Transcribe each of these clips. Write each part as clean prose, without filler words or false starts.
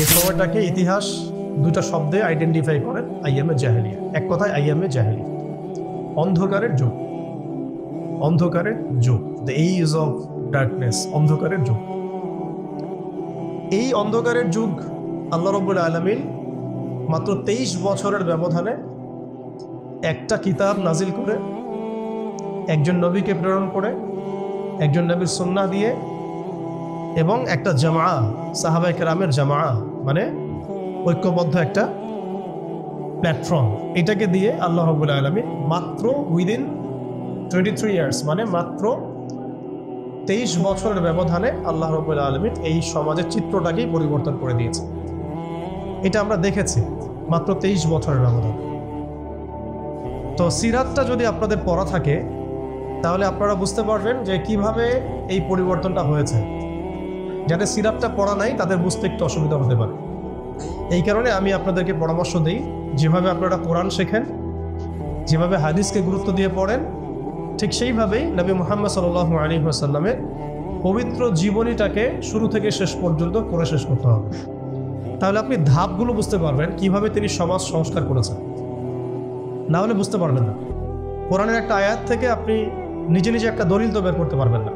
যে সময়টাকে ইতিহাস দুটা শব্দে আইডেন্টিফাই করেন, আইয়ামে জাহেলিয়া। এক কথায় আইয়ামে জাহেলিয়া, অন্ধকারের যুগ। অন্ধকারের যুগ, দ্য এজ অফ ডার্কনেস, অন্ধকারের যুগ। এই অন্ধকারের যুগ আল্লাহ রাব্বুল আলামিন মাত্র 23 বছরের ব্যবধানে একটা কিতাব নাজিল করে, একজন নবীকে প্রেরণ করে, একজন নবীর সুন্নাহ দিয়ে, এবং একটা জামা, সাহাবায়ে কেরামের জামা, মানে ঐক্যবদ্ধ একটা প্ল্যাটফর্ম, এটাকে দিয়ে আল্লাহ রাব্বুল আলামিন মাত্র উইদিন 23 ইয়ার্স, মানে মাত্র 23 বছরের ব্যবধানে আল্লাহ রাব্বুল আলামিন এই সমাজের চিত্রটাকেই পরিবর্তন করে দিয়েছে। এটা আমরা দেখেছি মাত্র 23 বছরের ব্যবধানে। তো সিরাতটা যদি আপনাদের পড়া থাকে তাহলে আপনারা বুঝতে পারবেন যে কিভাবে এই পরিবর্তনটা হয়েছে। যাদের সিরাতটা পড়া নাই তাদের বুঝতে একটু অসুবিধা হতে পারে। এই কারণে আমি আপনাদেরকে পরামর্শ দিই, যেভাবে আপনারা কোরআন শেখেন, যেভাবে হাদিসকে গুরুত্ব দিয়ে পড়েন, ঠিক সেইভাবেই নবী মুহাম্মদ সাল্লাল্লাহু আলাইহি ওয়াসাল্লামের পবিত্র জীবনীটাকে শুরু থেকে শেষ পর্যন্ত পড়ে শেষ করতে হবে। তাহলে আপনি ধাপগুলো বুঝতে পারবেন কিভাবে তিনি সমাজ সংস্কার করেছেন। না হলে বুঝতে পারবেন না। কোরআনের একটা আয়াত থেকে আপনি নিজে নিজে একটা দলিল তো বের করতে পারবেন না,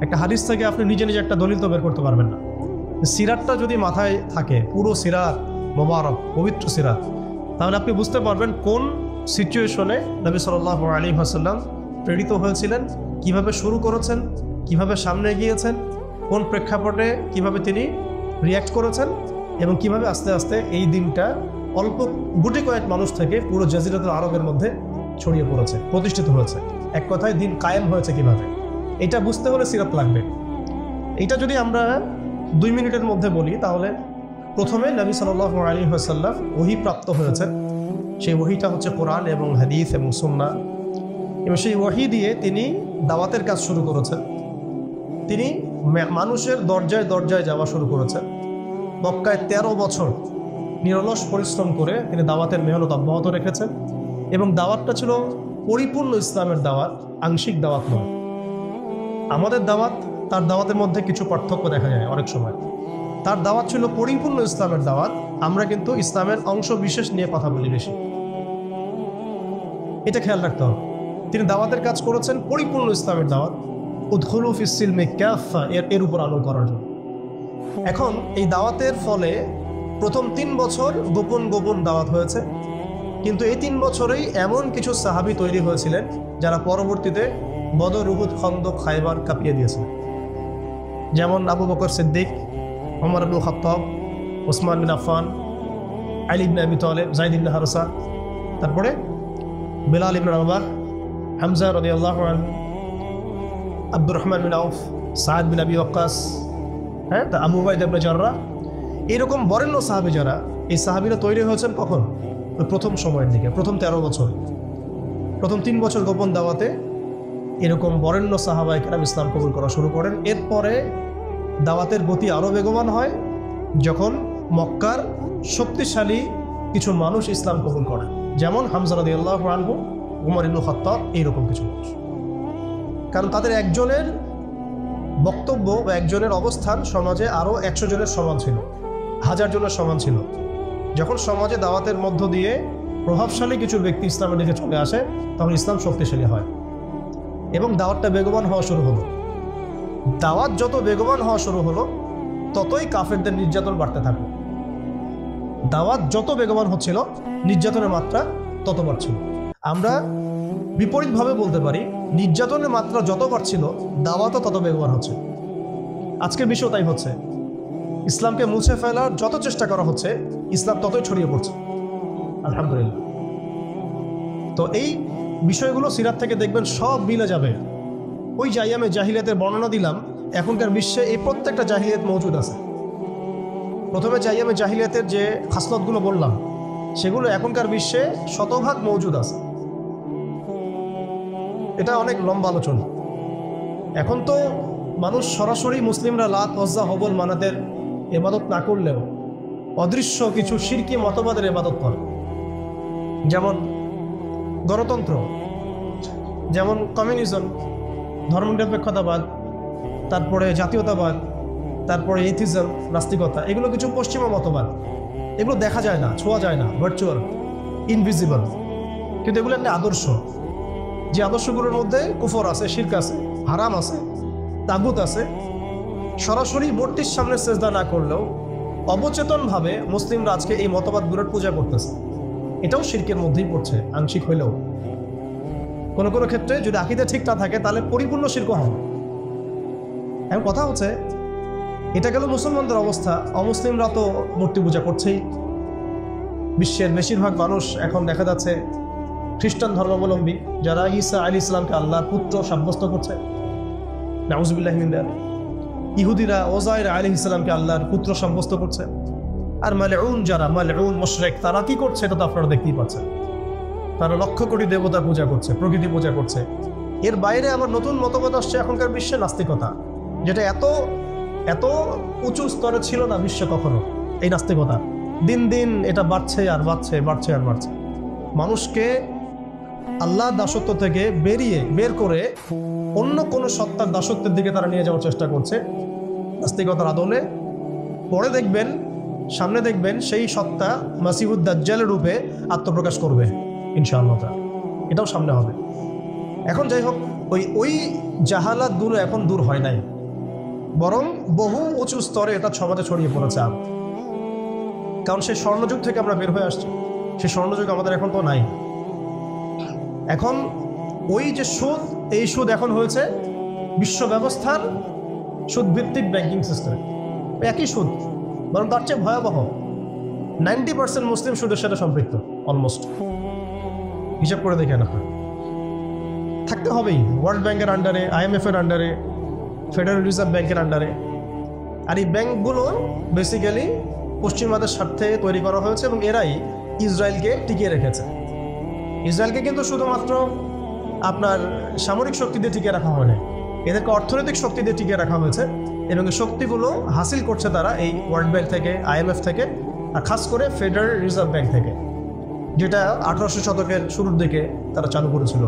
একটা হাদিস থেকে আপনি নিজে নিজে একটা দলিল তো বের করতে পারবেন না। সিরাতটা যদি মাথায় থাকে, পুরো সিরাত মোবারক, পবিত্র সিরাত, তাহলে আপনি বুঝতে পারবেন কোন সিচুয়েশনে নবী সাল্লাল্লাহু আলাইহি ওয়াসাল্লাম প্রেরিত হয়েছিলেন, কিভাবে শুরু করেছেন, কিভাবে সামনে এগিয়েছেন, কোন প্রেক্ষাপটে কিভাবে তিনি রিয়্যাক্ট করেছেন, এবং কিভাবে আস্তে আস্তে এই দিনটা অল্প গুটি কয়েক মানুষ থেকে পুরো জাজিরাতুল আরবের মধ্যে ছড়িয়ে পড়েছে, প্রতিষ্ঠিত হয়েছে। এক কথায় দিন কায়েম হয়েছে কিভাবে, এটা বুঝতে হলে সিরাত লাগবে। এটা যদি আমরা 2 মিনিটের মধ্যে বলি, তাহলে প্রথমে নবী সাল্লাল্লাহু আলাইহি ওয়াসাল্লাম ওহী প্রাপ্ত হয়েছেন। সেই ওহীটা হচ্ছে কোরআন এবং হাদিস এবং সুন্নাহ, এবং সেই ওহী দিয়ে তিনি দাওয়াতের কাজ শুরু করেছেন। তিনি মানুষের দরজায় দরজায় যাওয়া শুরু করেছেন। মক্কায় 13 বছর নিরলস পরিশ্রম করে তিনি দাওয়াতের মেহনত অব্যাহত রেখেছেন, এবং দাওয়াতটা ছিল পরিপূর্ণ ইসলামের দাওয়াত, আংশিক দাওয়াত নয়। আমাদের দাওয়াত, তার দাওয়াতের মধ্যে কিছু পার্থক্য দেখা যায় অনেক সময়। তার দাওয়াত ছিল পরিপূর্ণ ইসলামের দাওয়াত, আমরা কিন্তু ইসলামের অংশ বিশেষ নিয়ে কথা বলি বেশি। এটা খেয়াল রাখতে হবে। তিনি দাওয়াতের কাজ করেছেন পরিপূর্ণ ইসলামের দাওয়াত, উদখুলু ফিস সিলমি কাফা, এর উপর আলো করার জন্য। এখন এই দাওয়াতের ফলে প্রথম 3 বছর গোপন গোপন দাওয়াত হয়েছে, কিন্তু এই 3 বছরেই এমন কিছু সাহাবী তৈরি হয়েছিলেন যারা পরবর্তীতে বদর, উহুদ, খন্দক, খায়বার কাঁপিয়ে দিয়েছিলেন। যেমন আবু বকর সিদ্দিক, ওমর ইবনে খাত্তাব, ওসমান বিন আফফান, আলী ইবনে আবি তালেব, যায়েদ ইবনে হারসা, তারপরে বিলাল ইবনে রাবাহ, হামজা রাদিয়াল্লাহু আনহু, আব্দুর রহমান বিন আউফ, সাদ বিন আবি ওয়াক্কাস, তা আবু উবাইদা ইবনে জাররাহ, এরকম বরেণ্য সাহাবী যারা, এই সাহাবীরা তৈরি হয়েছেন কখন? ওই প্রথম সময়ের দিকে, প্রথম 13 বছর, প্রথম 3 বছর গোপন দাওয়াতে এরকম বরেণ্য সাহাবায়ে কেরাম ইসলাম কবুল করা শুরু করেন। এরপরে দাওয়াতের গতি আরও বেগবান হয় যখন মক্কার শক্তিশালী কিছু মানুষ ইসলাম কবুল করেন, যেমন হামজা রাদিয়াল্লাহু আনহু, ওমর ইবনে খাত্তাব, এইরকম কিছু মানুষ। কারণ তাদের একজনের বক্তব্য বা একজনের অবস্থান সমাজে আরও 100 জনের সমান ছিল, 1000 জনের সমান ছিল। যখন সমাজে দাওয়াতের মধ্য দিয়ে প্রভাবশালী কিছু ব্যক্তি ইসলামের দিকে চলে আসে, তখন ইসলাম শক্তিশালী হয় এবং দাওয়াতটা বেগবান হওয়া শুরু হলো। দাওয়াত যত বেগবান হওয়া শুরু হলো, ততই কাফেরদের নির্যাতন বাড়তে থাকলো। দাওয়াত যত বেগবান হচ্ছিল, নির্যাতনের মাত্রা তত বাড়ছিল। আমরা বিপরীতভাবে বলতে পারি, নির্যাতনের মাত্রা যত বাড়ছিল, দাওয়াতও তত বেগবান হচ্ছে। আজকের বিষয় তাই হচ্ছে। ইসলামকে মুছে ফেলার যত চেষ্টা করা হচ্ছে, ইসলাম ততই ছড়িয়ে পড়ছে, আলহামদুলিল্লাহ। তো এই বিষয়গুলো সিরাত থেকে দেখবেন সব মিলে যাবে। ওই যে আইয়ামে জাহিলিয়াতের বর্ণনা দিলাম, এখনকার বিশ্বে এই প্রত্যেকটা জাহিলিয়াত মজুদ আছে। প্রথমে যে আইয়ামে জাহিলিয়াতের যে খাসলতগুলো বললাম, সেগুলো এখনকার বিশ্বে শতভাগ মজুদ আছে। এটা অনেক লম্বা আলোচনা। এখন তো মানুষ সরাসরি মুসলিমরা লাত, ওজ্জা, হবল, মানাতের ইবাদত না করলেও অদৃশ্য কিছু শিরকি মতবাদের ইবাদত করে, যেমন গণতন্ত্র, যেমন কমিউনিজম, ধর্মনিরপেক্ষতাবাদ, তারপরে জাতীয়তাবাদ, তারপরে এথিজম, নাস্তিকতা, এগুলো কিছু পশ্চিমা মতবাদ। এগুলো দেখা যায় না, ছোঁয়া যায় না, ভার্চুয়াল, ইনভিজিবল, কিন্তু এগুলো একটা আদর্শ। যে আদর্শগুলোর মধ্যে কুফর আছে, শিরক আছে, হারাম আছে, তাগুত আছে। সরাসরি মূর্তির সামনে সেজদা না করলেও অবচেতনভাবে মুসলিমরা আজকে এই মতবাদগুলোর পূজা করতেছে। এটাও শিরকের মধ্যেই পড়ছে আংশিক হইলেও। কোনো কোনো ক্ষেত্রে যদি আকীদা ঠিক না থাকে তাহলে পরিপূর্ণ শিরক হয়। এখন কথা হচ্ছে, এটা গেল মুসলমানদের অবস্থা। অমুসলিমরা তো মূর্তি পূজা করছেই। বিশ্বের বেশিরভাগ মানুষ এখন দেখা যাচ্ছে খ্রিস্টান ধর্মাবলম্বী, যারা ঈসা আলাইহিস সালামকে আল্লাহর পুত্র সাব্যস্ত করছে, নাউযুবিল্লাহি মিন যালিক। ইহুদিরা ওজাইর আলাইহিস সালামকে আল্লাহর পুত্র সাব্যস্ত করছে। আর মালউন যারা, মালউন মুশরিক, তারা কি করছে এটা তো আপনারা দেখতেই পাচ্ছেন। তারা লক্ষ কোটি দেবতা পূজা করছে, প্রকৃতি পূজা করছে। এর বাইরে আবার নতুন মতবাদ আসছে এখনকার বিশ্বে, নাস্তিকতা, যেটা এত এত উঁচু স্তরে ছিল না বিশ্বে কখনো। এই নাস্তিকতা দিন দিন এটা বাড়ছে আর বাড়ছে, বাড়ছে আর বাড়ছে। মানুষকে আল্লাহ দাসত্ব থেকে বের করে অন্য কোনো সত্তার দাসত্বের দিকে তারা নিয়ে যাওয়ার চেষ্টা করছে নাস্তিকতার আদলে। পরে দেখবেন, সামনে দেখবেন সেই সত্তা মাসিহুদ দাজ্জালের রূপে আত্মপ্রকাশ করবে ইনশাআল্লাহ। এটাও সামনে হবে। এখন যাই হোক, ওই জাহালাতগুলো এখন দূর হয় নাই, বরং বহু উঁচু স্তরে এটা সমাজে ছড়িয়ে পড়েছে। কারণ সেই স্বর্ণযুগ থেকে আমরা বের হয়ে আসছি, সেই স্বর্ণযুগ আমাদের এখন তো নাই। এখন ওই যে সুদ, এই সুদ এখন হয়েছে বিশ্ব ব্যবস্থার সুদভিত্তিক ব্যাংকিং সিস্টেম। একই সুদ, বরং তার চেয়ে ভয়াবহ। 90% মুসলিম সুদের সাথে সম্পৃক্ত, অলমোস্ট। হিসাব করে দেখে না, থাকতে হবেই ওয়ার্ল্ড ব্যাংকের আন্ডারে, IMF এর আন্ডারে, ফেডারেল রিজার্ভ ব্যাংকের আন্ডারে। আর এই ব্যাংকগুলো বেসিক্যালি পশ্চিমাদের স্বার্থে তৈরি করা হয়েছে এবং এরাই ইসরায়েলকে টিকিয়ে রেখেছে। ইসরায়েলকে কিন্তু শুধুমাত্র আপনার সামরিক শক্তি দিয়ে টিকিয়ে রাখা হয়নি, এদেরকে অর্থনৈতিক শক্তি দিয়ে টিকিয়ে রাখা হয়েছে। এবং এই শক্তিগুলো হাসিল করছে তারা এই ওয়ার্ল্ড ব্যাংক থেকে, IMF থেকে, আর খাস করে ফেডারেল রিজার্ভ ব্যাংক থেকে, যেটা 1800 শতকের শুরুর দিকে তারা চালু করেছিল।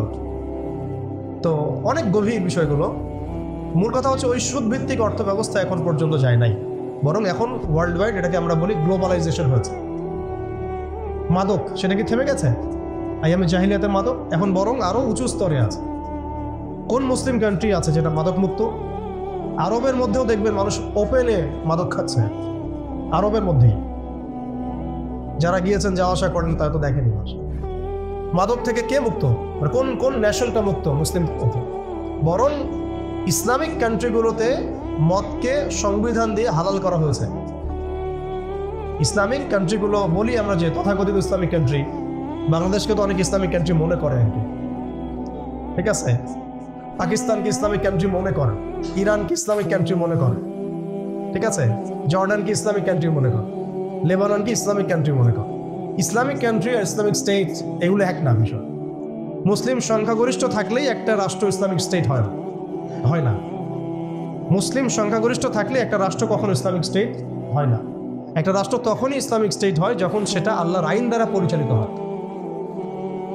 তো অনেক গভীর বিষয়গুলো। মূল কথা হচ্ছে ওই সুদভিত্তিক অর্থ ব্যবস্থা এখন পর্যন্ত যায় নাই, বরং এখন ওয়ার্ল্ড ওয়াইড এটাকে আমরা বলি গ্লোবালাইজেশন হয়েছে। মাদক সেটা কি থেমে গেছে? আইয়ামে জাহিলিয়াতের মাদক এখন বরং আরও উঁচু স্তরে আছে। কোন মুসলিম কান্ট্রি আছে যেটা মাদক মুক্ত? আরবের মধ্যেও দেখবেন মানুষ ওপেনে মাদক খাচ্ছে, আরবের মধ্যেই। যারা গিয়েছেন, যাওয়া আসা করেন, তারা তো দেখেনি মাদক থেকে কে মুক্ত, কোন কোন ন্যাশনালটা মুক্ত মুসলিম থেকে। বরং ইসলামিক কান্ট্রিগুলোতে মদকে সংবিধান দিয়ে হালাল করা হয়েছে। ইসলামিক কান্ট্রিগুলো বলি আমরা যে তথাকথিত ইসলামিক কান্ট্রি, বাংলাদেশকে তো অনেক ইসলামিক কান্ট্রি মনে করে আর কি, ঠিক আছে? পাকিস্তানকে ইসলামিক কান্ট্রি মনে করে, ইরানকে ইসলামিক কান্ট্রি মনে করে, ঠিক আছে? জর্ডানকে ইসলামিক কান্ট্রি মনে করে, লেবাননকে ইসলামিক কান্ট্রি মনে করে। ইসলামিক কান্ট্রি আর ইসলামিক স্টেট এগুলো এক না বিষয়। মুসলিম সংখ্যাগরিষ্ঠ থাকলেই একটা রাষ্ট্র ইসলামিক স্টেট হয় না। মুসলিম সংখ্যাগরিষ্ঠ থাকলে একটা রাষ্ট্র কখনো ইসলামিক স্টেট হয় না। একটা রাষ্ট্র তখনই ইসলামিক স্টেট হয় যখন সেটা আল্লাহর আইন দ্বারা পরিচালিত হয়।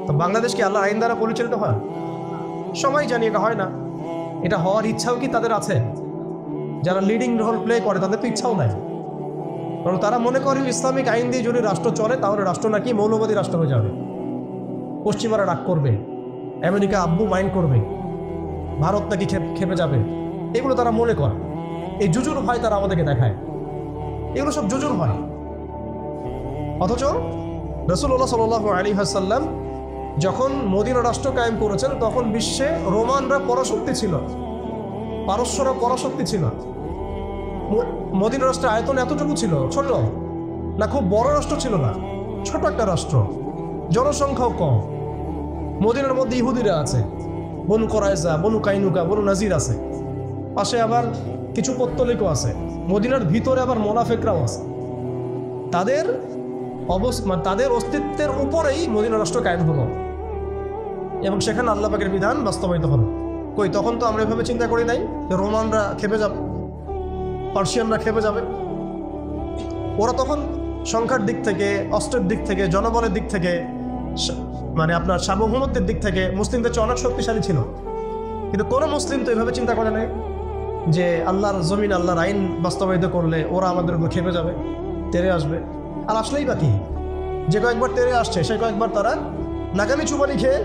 তো বাংলাদেশ কি আল্লাহর আইন দ্বারা পরিচালিত হয়? সবাই জানি এটা হয় না। এটা হওয়ার ইচ্ছাও কি তাদের আছে? যারা লিডিং রোল প্লে করে তাদের তো ইচ্ছাও নাই, কারণ তারা মনে করে ইসলামিক আইন দিয়ে যদি রাষ্ট্র চলে তাহলে রাষ্ট্র নাকি মৌলবাদী রাষ্ট্র হয়ে যাবে, পশ্চিমারা রাগ করবে, আমেরিকা আব্বু মাইন্ড করবে, ভারত নাকি খেপে যাবে। এগুলো তারা মনে করে। এই জুজুর ভয় তারা আমাদেরকে দেখায়। এগুলো সব জুজুর ভয়। অথচ রাসূলুল্লাহ সাল্লাল্লাহু আলাইহি ওয়াসাল্লাম যখন মদিনা রাষ্ট্র কায়েম করেছেন তখন বিশ্বে রোমানরা পরাশক্তি ছিল, পারস্যরা পরাশক্তি ছিল। মদিনা রাষ্ট্রের আয়তন এতটুকু ছিল, ছোট না, খুব বড় রাষ্ট্র ছিল না, ছোট একটা রাষ্ট্র, জনসংখ্যাও কম। মদিনার মধ্যে ইহুদিরা আছে, বনু কোরাইজা, বনু কাইনুকা, বনু নাজির আছে, পাশে আবার কিছু পত্তলিকও আছে। মদিনার ভিতরে আবার মোনাফেকরাও আছে। তাদের অস্তিত্বের উপরেই মদিনা রাষ্ট্র কায়েম হলো এবং সেখানে আল্লাহ পাকের বিধান বাস্তবায়িত হলো। কই, তখন তো আমরা এভাবে চিন্তা করি নাই যে রোমানরা খেপে যাবে, পার্সিয়ানরা খেপে যাবে। ওরা তখন সংখ্যার দিক থেকে, অস্ত্রের দিক থেকে, জনবলের দিক থেকে, মানে আপনার সার্বভৌমত্বের দিক থেকে মুসলিমদের চেয়ে অনেক শক্তিশালী ছিল। কিন্তু কোনো মুসলিম তো এভাবে চিন্তা করে নাই। যে আল্লাহর জমিন আল্লাহর আইন বাস্তবায়িত করলে ওরা আমাদের উপর খেপে যাবে, তেরে আসবে। আর আসলেই বা কি, যে কয়েকবার তেরে আসছে সে কয়েকবার তারা নাকামি চুবানি খেয়ে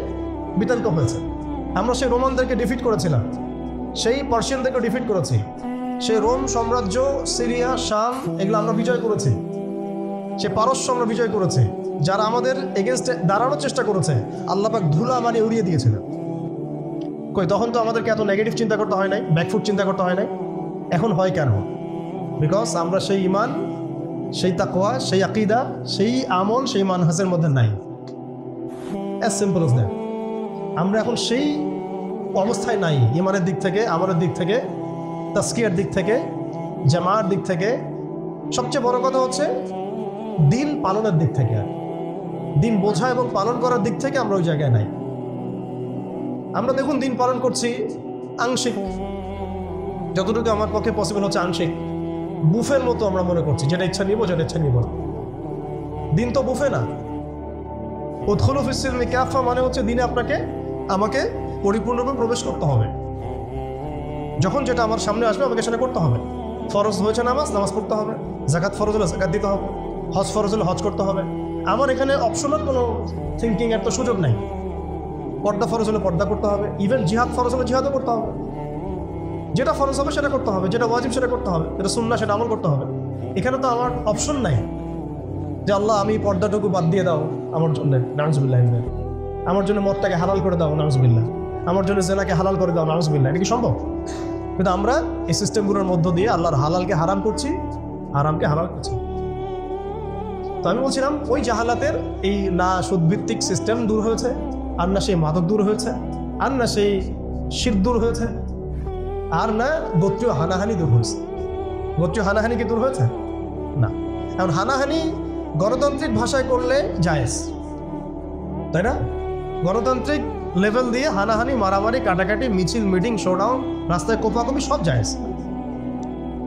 বিতাড়িত হয়েছে। আমরা সেই রোমানদেরকে ডিফিট করেছিলাম, সেই পার্সিয়ানদেরকে ডিফিট করেছি, সেই রোম সাম্রাজ্য, সিরিয়া, শাম এগুলো আমরা বিজয় করেছি, সে পারস্য আমরা বিজয় করেছি। যারা আমাদের এগেনস্টে দাঁড়ানোর চেষ্টা করেছে আল্লাহ পাক ধুলা মানে উড়িয়ে দিয়েছিল। কই তখন তো আমাদেরকে এত নেগেটিভ চিন্তা করতে হয় নাই, ব্যাকফুট চিন্তা করতে হয় নাই। এখন হয় কেন? বিকজ আমরা সেই ইমান, সেই তাকওয়া, সেই আকিদা, সেই আমল, সেই মানহাজের মধ্যে নাই। As simple as that. আমরা এখন সেই অবস্থায় নাই, ইমানের দিক থেকে, আমলের দিক থেকে, তাসকিয়ার দিক থেকে, জামার দিক থেকে। সবচেয়ে বড় কথা হচ্ছে দিন পালনের দিক থেকে, দিন বোঝা এবং পালন করার দিক থেকে আমরা ওই জায়গায় নাই। আমরা দেখুন দিন পালন করছি আংশিক, যতটুকু আমার পক্ষে পসিবল হচ্ছে আংশিক, বুফের মতো আমরা মনে করছি, যেটা ইচ্ছা নিব যেটা ইচ্ছা নিব না। দিন তো বুফে না। উদখুলু ফিস-সিলমি কাফা মানে হচ্ছে দিনে আপনাকে আমাকে পরিপূর্ণরূপে প্রবেশ করতে হবে। যখন যেটা আমার সামনে আসবে আমাকে সেটা করতে হবে। ফরজ হয়েছে নামাজ, নামাজ পড়তে হবে। যাকাত ফরজ হলে যাকাত দিতে হবে। হজ ফরজ হলে হজ করতে হবে। আমার এখানে অপশনাল কোনো থিঙ্কিং এর তো সুযোগ নাই। পর্দা ফরজ হলে পর্দা করতে হবে, ইভেন জিহাদ ফরজ হলে জিহাদও করতে হবে। যেটা ফরজ হবে সেটা করতে হবে, যেটা ওয়াজিব সেটা করতে হবে, যেটা সুন্নাহ সেটা আমল করতে হবে। এখানে তো আমার অপশন নাই যে আল্লাহ আমি পর্দাটুকু বাদ দিয়ে দাও আমার জন্য, নাউজুবিল্লাহ, আমার জন্য মদটাকে হালাল করে দাও, নাউজুবিল্লাহ, আমার জন্য জেনাকে হালাল করে দাও, নাউজুবিল্লাহ। এটা কি সম্ভব? কিন্তু আমরা এই সিস্টেমগুলোর মধ্য দিয়ে আল্লাহর হালালকে হারাম করছি, হারামকে হালাল করছি। তো আমি বলছিলাম ওই জাহালাতের এই না সুদভিত্তিক সিস্টেম দূর হয়েছে, আর না সেই মাদক দূর হয়েছে, আর না সেই শিরক দূর হয়েছে, আর না গোত্রীয় হানাহানি দূর হয়েছে। গোত্রীয় হানাহানি কি দূর হয়েছে? না। এখন হানাহানি গণতান্ত্রিক ভাষায় করলে জায়েজ, তাই না? গণতান্ত্রিক লেভেল দিয়ে হানাহানি, মারামারি, কাটাকাটি, মিছিল, মিটিং, শোডাউন, রাস্তায় কোপাকুপি সব জায়েজ।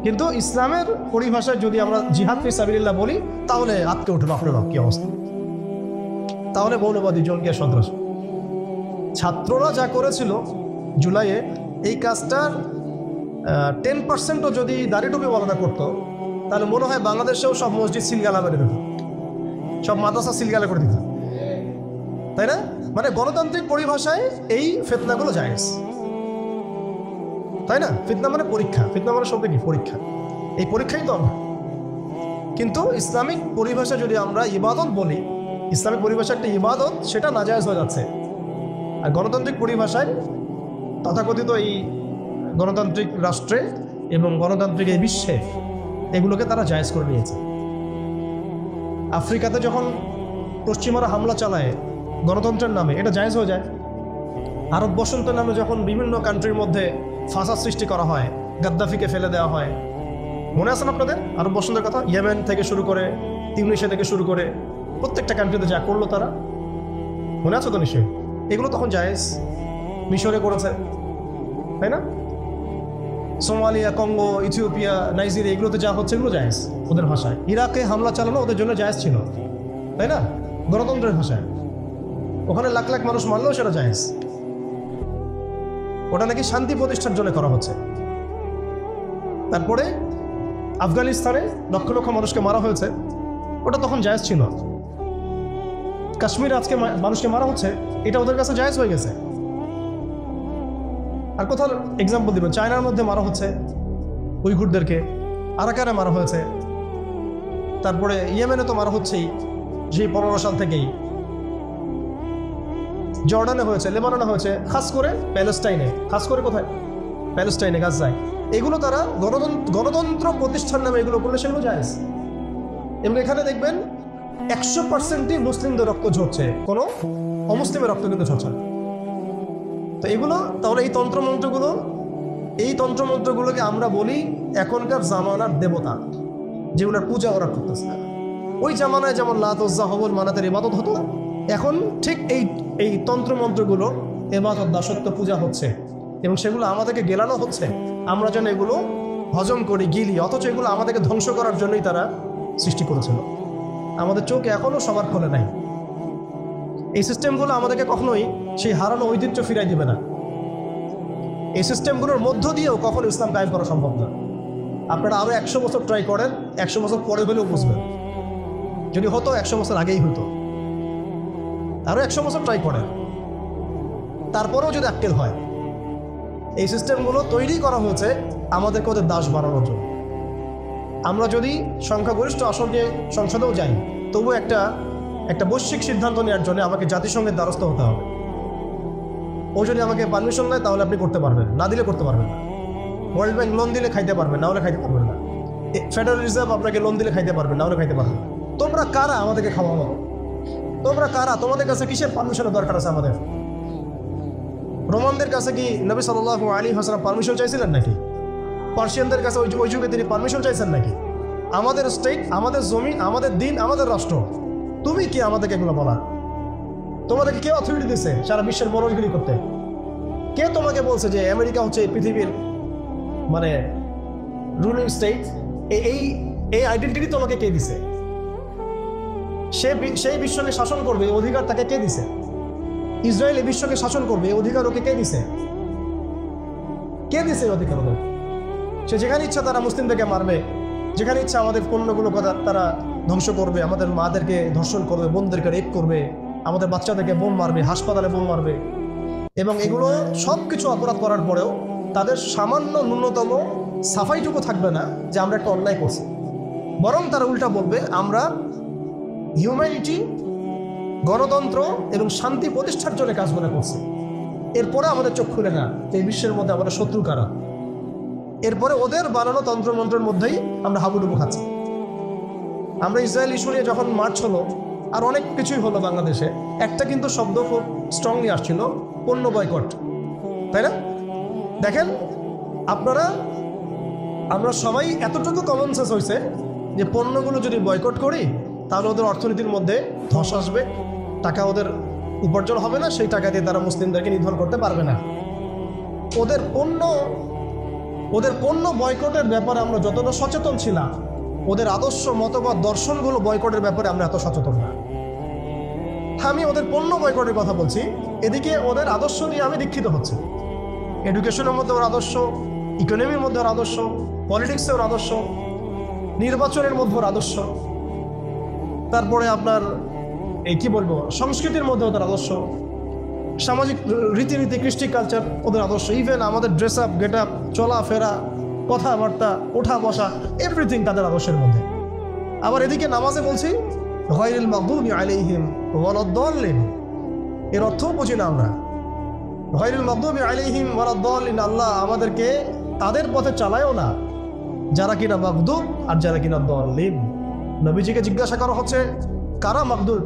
কিন্তু ইসলামের পরিভাষায় যদি আমরা জিহাদ ফি সাবিলিল্লাহ বলি তাহলে আটকে উঠে বাপরে বাপ কি অবস্থা, তাহলে মৌলবাদী জঙ্গিয়া সন্ত্রাস। ছাত্ররা যা করেছিল জুলাইয়ে, এই কাজটার 10%ও যদি দাড়ি টুপি বলাটা করতো তাহলে মনে হয় বাংলাদেশেও সব মসজিদ সিলগালা করে দিত, সব মাদ্রাসা সিলগালা করে দিত, তাই না? মানে গণতান্ত্রিক পরিভাষায় এই ফিতনাগুলো জায়েজ, তাই না? ফিতনা মানে পরীক্ষা, ফিতনা মানে শব্দ কি? পরীক্ষা। এই পরীক্ষাই তো আমরা। কিন্তু ইসলামিক পরিভাষা যদি আমরা ইবাদত বলি, ইসলামিক পরিভাষা একটা ইবাদত, সেটা নাজায়েজ হয়ে যাচ্ছে। আর গণতান্ত্রিক পরিভাষায় তথাকথিত এই গণতান্ত্রিক রাষ্ট্রে এবং গণতান্ত্রিক এই বিশ্বে এগুলোকে তারা জায়েজ করে নিয়েছে। আফ্রিকাতে যখন পশ্চিমারা হামলা চালায় গণতন্ত্রের নামে, এটা জায়েজ হয়ে যায়। আরব বসন্তের নামে যখন বিভিন্ন কান্ট্রির মধ্যে ফাসাদ সৃষ্টি করা হয়, গাদ্দাফিকে ফেলে দেওয়া হয়, মনে আছেন আপনাদের আরব বসন্তের কথা? ইয়েমেন থেকে শুরু করে, তিউনিসিয়া থেকে শুরু করে প্রত্যেকটা কান্ট্রিতে যা করলো তারা, মনে আছে তো নিশ্চয়ই? এগুলো তখন জায়েজ। মিশরে করেছে, তাই না? সোমালিয়া, কঙ্গো, ইথিওপিয়া, নাইজেরিয়া, এগুলোতে যা হচ্ছে এগুলো জায়েজ ওদের ভাষায়। ইরাকে হামলা চালানো ওদের জন্য জায়েজ ছিল, তাই না? গণতন্ত্রের ভাষায়। ওখানে লাখ লাখ মানুষ মারলেও সেটা জায়েজ। ওটা নাকি শান্তি প্রতিষ্ঠার জন্য করা হচ্ছে। তারপরে আফগানিস্তানে লক্ষ লক্ষ মানুষকে মারা হয়েছে, ওটা তখন জায়েজ ছিল। কাশ্মীরে আজকে মানুষকে মারা হচ্ছে, এটা ওদের কাছে জায়েজ হয়ে গেছে। আর কোথাও এক্সাম্পল দিব, চায়নার মধ্যে মারা হচ্ছে উইঘুরদেরকে, আরাকানে মারা হয়েছে, তারপরে ইয়েমেনে তো মারা হচ্ছেই সেই 15 সাল থেকেই, জর্ডানে হয়েছে, লেবাননে হয়েছে, খাস করে প্যালেস্টাইনে, খাস করে কোথায়? প্যালেস্টাইনে, গাজায়। এগুলো তারা গণতন্ত্র প্রতিষ্ঠান নামে এগুলো করলে সেগুলো জায়েজ। এবং এখানে দেখবেন 100%ই মুসলিমদের রক্ত ঝরছে, কোনো অমুসলিমের রক্ত কিন্তু ঝরছে না। তো এগুলো তাহলে এই তন্ত্রমন্ত্রগুলোকে আমরা বলি এখনকার জামানার দেবতা, যেগুলোর পূজা ওরা করতেছে। ওই জামানায় যেমন লাত, উজ্জা, হবল, মানাতের ইবাদত হতো, এখন ঠিক এই তন্ত্রমন্ত্রগুলো ইবাদত, দাসত্ব, পূজা হচ্ছে এবং সেগুলো আমাদেরকে গেলানো হচ্ছে। আমরা যেন এগুলো হজম করি, গিলি, অথচ এগুলো আমাদেরকে ধ্বংস করার জন্যই তারা সৃষ্টি করেছিল। আমাদের চোখ এখনও সবার খোলে নাই। এই সিস্টেমগুলো আমাদেরকে কখনোই সেই হারানো ঐতিহ্য ফিরাই দিবে না। এই সিস্টেমগুলোর মধ্য দিয়েও কখনো ইসলাম কায়েম করা সম্ভব না। আপনারা আরও 100 বছর ট্রাই করেন, 100 বছর পরে হলেও বুঝবেন। যদি হতো 100 বছর আগেই হতো। আরও 100 বছর ট্রাই করেন, তারপরেও যদি আক্কেল হয়। এই সিস্টেমগুলো তৈরি করা হয়েছে আমাদেরকে ওদের দাস বানানোর জন্য। আমরা যদি সংখ্যাগরিষ্ঠ আসন নিয়ে সংসদেও যাই, তবু একটা বৈশ্বিক সিদ্ধান্ত নেওয়ার জন্য আমাকে জাতিসংঘের দ্বারস্থ হতে হবে। ও যদি আমাকে পারমিশন দেয় তাহলে আপনি করতে পারবেন, না দিলে করতে পারবেন না। ওয়ার্ল্ড ব্যাংক লোন দিলে খাইতে পারবেন, না হলে খাইতে পারবেন না। ফেডারেল রিজার্ভ আপনাকে লোন দিলে খাইতে পারবেন, না হলে খাইতে পারবেন না। তোমরা কারা আমাদেরকে খাওয়াবো? তোমরা কারা? তোমাদের কাছে কিসের পারমিশনের দরকার আছে আমাদের? রোমানদের কাছে কি নবী সাল্লাল্লাহু আলাইহি ওয়াসাল্লাম পারমিশন চাইছিলেন নাকি? পার্সিয়ানদের কাছে ওই যুগে তিনি পারমিশন চাইছেন নাকি? আমাদের স্টেট, আমাদের জমি, আমাদের দিন, আমাদের রাষ্ট্র, তুমি কি আমাদেরকে এগুলো বলা? তোমাদেরকে কে অথরিটি দিছে সারা বিশ্বের বড়গিরি করতে? কে তোমাকে বলছে যে আমেরিকা হচ্ছে পৃথিবীর মানে রুলিং স্টেট? এই আইডেন্টিটি তোমাকে কে দিছে? সেই বিশ্বকে শাসন করবে এই অধিকার তাকে কে দিছে? ইসরায়েল এই বিশ্বকে শাসন করবে এই অধিকার ওকে কে দিছে? কে দিছে এই অধিকার ওদের? সে যেখানে ইচ্ছা তারা মুসলিমদেরকে মারবে, যেখানে ইচ্ছা আমাদের পণ্যগুলো তারা ধ্বংস করবে, আমাদের মাদেরকে ধর্ষণ করবে, বোনদেরকে রেপ করবে, আমাদের বাচ্চাদেরকে বোম মারবে, হাসপাতালে বোম মারবে। এবং এগুলো সব কিছু অপরাধ করার পরেও তাদের সামান্য ন্যূনতম সাফাইটুকু থাকবে না যে আমরা একটা অন্যায় করছি। বরং তারা উল্টা বলবে আমরা হিউম্যানিটি, গণতন্ত্র এবং শান্তি প্রতিষ্ঠার জন্য কাজগুলো করছি। এরপরে আমাদের চোখ খুলে না এই বিশ্বের মধ্যে আমাদের শত্রু কারা। এরপরে ওদের বানানো তন্ত্রমন্ত্রের মধ্যেই আমরা হাবুডুবু খাচ্ছি। আমরা ইসরায়েল ইস্যু নিয়ে যখন মার্চ হলো, আর অনেক কিছুই হলো বাংলাদেশে, একটা কিন্তু শব্দ খুব স্ট্রংলি আসছিল, পণ্য বয়কট, তাই না? দেখেন আমরা সবাই এতটুকু কমন সেন্স হয়েছে যে পণ্যগুলো যদি বয়কট করি তাহলে ওদের অর্থনীতির মধ্যে ধস আসবে, টাকা ওদের উপার্জন হবে না, সেই টাকা দিয়ে তারা মুসলিমদেরকে নিধন করতে পারবে না। ওদের পণ্য বয়কটের ব্যাপারে আমরা যতটা সচেতন ছিলাম, ওদের আদর্শ, মতবাদ, দর্শনগুলো বয়কটের ব্যাপারে আমরা এত সচেতন না। আমি ওদের পণ্য বয়কটের কথা বলছি, এদিকে ওদের আদর্শ নিয়ে আমি দীক্ষিত হচ্ছি। এডুকেশনের মধ্যে ওর আদর্শ, ইকোনমির মধ্যে ওর আদর্শ, পলিটিক্সে ওর আদর্শ, নির্বাচনের মধ্যে ওর আদর্শ, তারপরে আপনার এই কি বলবো সংস্কৃতির মধ্যে ওদের আদর্শ, সামাজিক রীতিনীতি, কৃষ্টি কালচার ওদের আদর্শ, ইভেন আমাদের ড্রেস আপ, গেট আপ, চলাফেরা, কথাবার্তা, ওঠা বসা, এভরিথিং তাদের আদর্শের মধ্যে। আবার এদিকে নামাজে বলছি গায়রিল মাগদুবি আলাইহিম ওয়ালাদ-দাল্লিন, এর অর্থও বুঝি না আমরা। গায়রিল মাগদুবি আলাইহিম ওয়ালাদ-দাল্লিন, আল্লাহ আমাদেরকে তাদের পথে চালায়ও না যারা কিনা মাগদুব আর যারা কিনা দাল্লিন। নবীজিকে জিজ্ঞাসা করা হচ্ছে কারা মাগদুব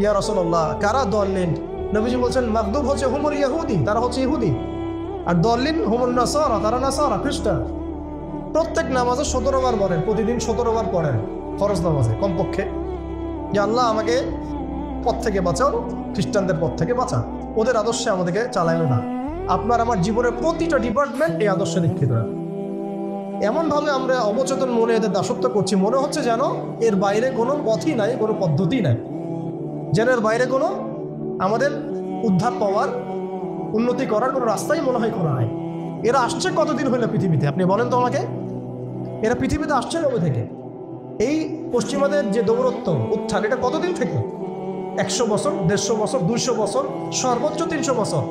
ইয়া রাসূলুল্লাহ, কারা দাল্লিন? নবীজি বলছেন মাগদুব হচ্ছে হুমুল ইহুদি, তারা হচ্ছে ইহুদি, আর দাল্লিন হুমুল নাসারা, তারা নাসারা, খ্রিস্টান। প্রত্যেক নামাজে 17 বার বলেন, প্রতিদিন 17 বার পড়েন ফরজ নামাজে কমপক্ষে, যে আল্লাহ আমাকে পথ থেকে বাঁচাও, খ্রিস্টানদের পথ থেকে বাঁচাও, ওদের আদর্শে আমাদেরকে চালায় না। আপনার আমার জীবনের প্রতিটা ডিপার্টমেন্ট এই আদর্শে দীক্ষিত। এমনভাবে আমরা অবচেতন মনে এদের দাসত্ব করছি, মনে হচ্ছে যেন এর বাইরে কোনো পথই নাই, কোনো পদ্ধতি নাই, যেন এর বাইরে কোনো আমাদের উদ্ধার পাওয়ার, উন্নতি করার কোনো রাস্তাই মনে হয় করা নাই। এরা আসছে কতদিন হইলো পৃথিবীতে? আপনি বলেন তো আমাকে, এরা পৃথিবীতে আসছে কবে থেকে? এই পশ্চিমাদের যে দৌরত্ব, উত্থান, এটা কতদিন থেকে? 100 বছর, 150 বছর, 200 বছর, সর্বোচ্চ 300 বছর,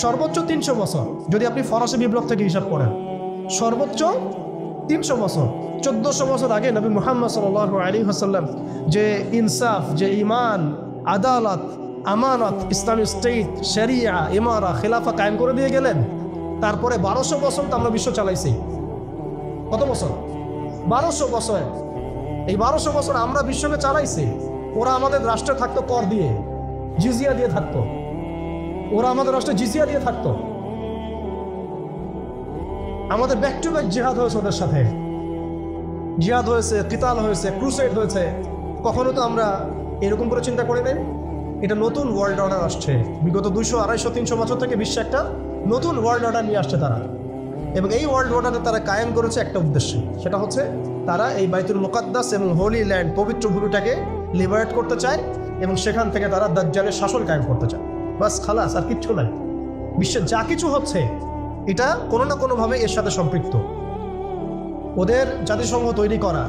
সর্বোচ্চ 300 বছর। যদি আপনি ফরাসি বিপ্লব থেকে হিসাব করেন, সর্বোচ্চ 300 বছর। 1400 বছর আগে নবী মুহাম্মদ সাল্লাল্লাহু আলাইহি ওয়াসাল্লাম যে ইনসাফ, যে ঈমান, আদালত, আমানত, ইসলামিক স্টেট, শরিয়া, ইমারা, খেলাফা কায়েম করে দিয়ে গেলেন। তারপরে 1200 বছর তো আমরা বিশ্ব চালাইছি। কত বছর? 1200 বছর। এই 1200 বছর আমরা বিশ্বকে চালাইছি। ওরা আমাদের রাষ্ট্রে থাকতো কর দিয়ে, জিজিয়া দিয়ে থাকতো। ওরা আমাদের রাষ্ট্রে জিজিয়া দিয়ে থাকতো। আমাদের ব্যাক টু ব্যাক জিহাদ হয়েছে ওদের সাথে, জিহাদ হয়েছে, কিতাল হয়েছে, ক্রুসেড হয়েছে। কখনো তো আমরা এরকম করে চিন্তা করি নাই। এটা নতুন ওয়ার্ল্ড অর্ডার আসছে। বিগত 200, 250, 300 বছর থেকে বিশ্বে একটা নতুন ওয়ার্ল্ড অর্ডার নিয়ে আসছে তারা। এবং এই ওয়ার্ল্ড অর্ডারে তারা কায়েম করেছে একটা উদ্দেশ্যে, সেটা হচ্ছে তারা এই বাইতুল মুকাদ্দাস এবং হোলি ল্যান্ড, পবিত্র ভূমিটাকে লিবারেট করতে চায় এবং সেখান থেকে তারা দাজ্জালের শাসন কায়েম করতে চায়। বাস, খালাস, আর কিচ্ছু নাই। বিশ্বে যা কিছু হচ্ছে এটা কোনো না কোনোভাবে এর সাথে সম্পৃক্ত। ওদের জাতিসংঘ তৈরি করা,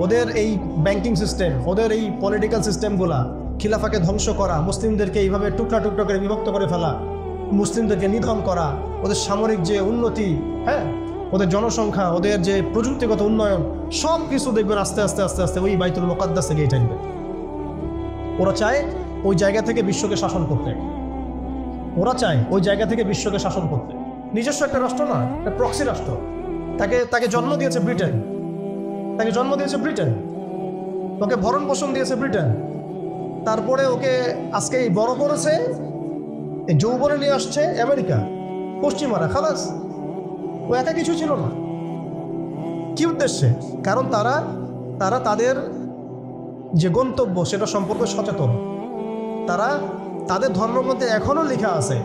ওদের এই ব্যাংকিং সিস্টেম, ওদের এই পলিটিক্যাল সিস্টেমগুলা, খিলাফাকে ধ্বংস করা, মুসলিমদেরকে এইভাবে টুকরা টুকরা করে বিভক্ত করে ফেলা, মুসলিমদেরকে নিধন করা, ওদের সামরিক যে উন্নতি, হ্যাঁ, ওদের জনসংখ্যা, ওদের যে প্রযুক্তিগত উন্নয়ন, সব কিছু দেখবেন আস্তে আস্তে আস্তে আস্তে ওই বাইতুল মুকাদ্দাস থেকেই টানবে। ওরা চায় ওই জায়গা থেকে বিশ্বকে শাসন করতে, ওরা চায় ওই জায়গা থেকে বিশ্বকে শাসন করতে। নিজস্ব একটা রাষ্ট্র না, একটা প্রক্সি রাষ্ট্র। তাকে জন্ম দিয়েছে ব্রিটেন, তাকে জন্ম দিয়েছে ব্রিটেন, ওকে ভরণ পোষণ দিয়েছে ব্রিটেন, তারপরে ওকে আজকে বড় করেছে, এই যৌবনে নিয়ে আসছে আমেরিকা, পশ্চিমারা। খালাস, ও একা কিছু ছিল না। কি উদ্দেশ্যে? কারণ তারা তাদের যে গন্তব্য সেটা সম্পর্কে সচেতন। তাদের ধর্মের মধ্যে এখনও লেখা আছে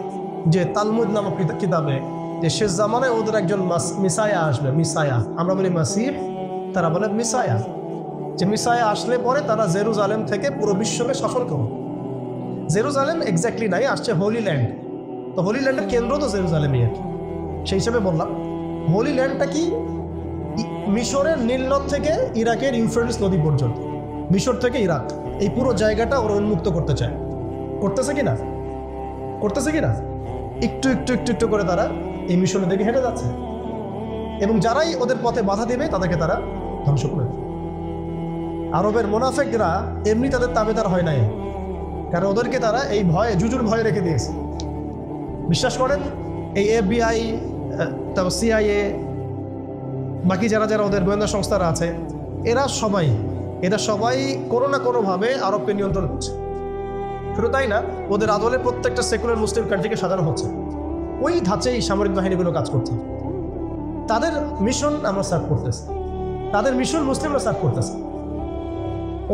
যে তালমুদ নামক কিতাবে যে শেষ জামানায় ওদের একজন মিসায়া আসবে। মিসায়া, আমরা বলি মাসিহ, তারা বলে মিসায়া। যে মিসায়া আসলে পরে তারা জেরুজালেম থেকে পুরো বিশ্বকে শাসন করবে। জেরুজালেম এক্স্যাক্টলি নাই, আসছে হোলি ল্যান্ড। তো হোলি ল্যান্ডের কেন্দ্র তো জেরুজালেমই। সেই হিসেবে বললাম হোলি ল্যান্ডটা কি, মিশরের নীলনদ থেকে ইরাকের ইউফ্রেটিস নদী পর্যন্ত, মিশর থেকে ইরাক, এই পুরো জায়গাটা ওরা উন্মুক্ত করতে চায়। করতেছে কি না? করতেছে কি না? একটু একটু একটু একটু করে তারা এই মিশনের দিকে হেঁটে যাচ্ছে, এবং যারাই ওদের পথে বাধা দেবে তাদেরকে তারা ধ্বংস করে দেবে। আরবের মুনাফিকরা এমনি তাদের তাবেদার হয় নাই, কারণ ওদেরকে তারা এই ভয়ে, জুজুর ভয়ে রেখে দিয়েছে। বিশ্বাস করেন, এই FBI, তারপর CIA, বাকি যারা যারা ওদের গোয়েন্দা সংস্থারা আছে, এরা সবাই কোনো না কোনোভাবে আরবকে নিয়ন্ত্রণ করছে। শুধু তাই না, ওদের আদলে প্রত্যেকটা সেকুলার মুসলিম কান্ট্রিকে সাজানো হচ্ছে। ওই ধাঁচেই সামরিক বাহিনীগুলো কাজ করছে। তাদের মিশন আমরা সার্ভ করতেছি, তাদের মিশন মুসলিমরা সার্ভ করতেছে।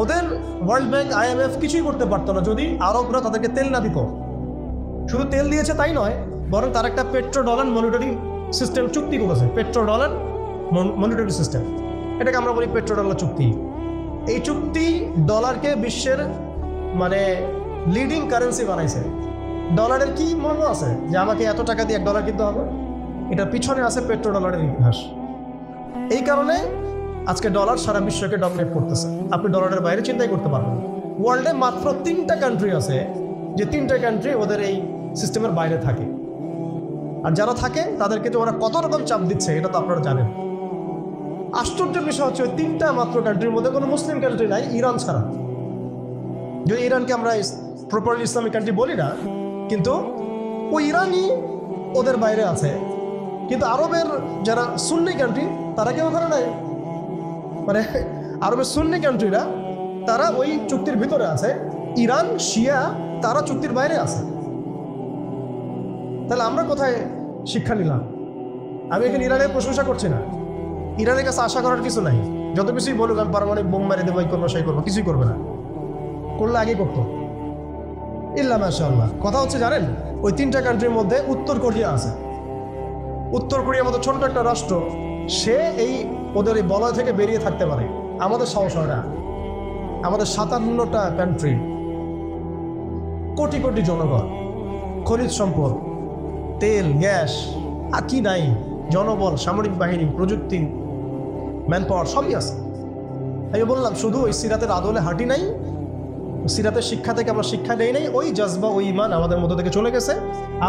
ওদের ওয়ার্ল্ড ব্যাংক, IMF কিছুই করতে পারতো না যদি আরবরা তাদেরকে তেল না দিত। শুধু তেল দিয়েছে তাই নয়, বরং তার একটা পেট্রো ডলার মনিটরি সিস্টেম চুক্তি করেছে। পেট্রো ডলার মনিটরি সিস্টেম, এটাকে আমরা বলি পেট্রো ডলার চুক্তি। এই চুক্তি ডলারকে বিশ্বের লিডিং কারেন্সি বানাইছে। ডলারের কি মূল্য আছে যে আমাকে এত টাকা দিয়ে $1 কিনতে হবে? এটার পিছনে আছে পেট্রো ডলারের ইতিহাস। এই কারণে আজকে ডলার সারা বিশ্বকে ডমিনেট করতেছে। আপনি ডলারের বাইরে চিন্তাই করতে পারবেন। ওয়ার্ল্ডে মাত্র 3টা কান্ট্রি আছে যে 3টা কান্ট্রি ওদের এই সিস্টেমের বাইরে থাকে। আর যারা থাকে তাদেরকে তো ওরা কত রকম চাপ দিচ্ছে এটা তো আপনারা জানেন। আশ্চর্যের বিষয় হচ্ছে ওই 3টা মাত্র কান্ট্রির মধ্যে কোনো মুসলিম কান্ট্রি নাই, ইরান ছাড়া। যদি ইরানকে আমরা প্রপারলি ইসলামিক কান্ট্রি বলি না, কিন্তু ওই ইরানই ওদের বাইরে আছে। কিন্তু আরবের যারা সুন্নি কান্ট্রি তারা কেউ ওখানে নাই। আরবের সুন্নি কান্ট্রিরা তারা ওই চুক্তির ভিতরে আছে, ইরান শিয়া তারা চুক্তির বাইরে আছে। তাহলে আমরা কোথায় শিক্ষা নিলাম? আমি এখানে ইরানের প্রশংসা করছি না, ইরানের কাছে আশা করার কিছু নাই। যত কিছুই বলুক আমি পারমাণবিক বোম মেরে দেবো, এই করবো সেই করবো, কিছুই করবে না। করলে আগে করতো ইল্লা মাশাআল্লাহ। কথা হচ্ছে জানেন, ওই 3টা কান্ট্রির মধ্যে উত্তর কোরিয়া আছে। উত্তর কোরিয়ার মতো ছোট্ট একটা রাষ্ট্র, সে এই ওদের এই বলয় থেকে বেরিয়ে থাকতে পারে। আমাদের সাহস হয় না। আমাদের 57টা কান্ট্রি, কোটি কোটি জনগণ, খনিজ সম্পদ, তেল, গ্যাস, আর কি নাই, জনবল, সামরিক বাহিনী, প্রযুক্তি, ম্যান পাওয়ার সবই আছে। আমি বললাম শুধু ওই সিরাতের আদলে হাঁটি নাই, সিরাতের শিক্ষা থেকে আমরা শিক্ষা নেই নাই। ওই জজবা, ওই ইমান আমাদের মধ্যে থেকে চলে গেছে।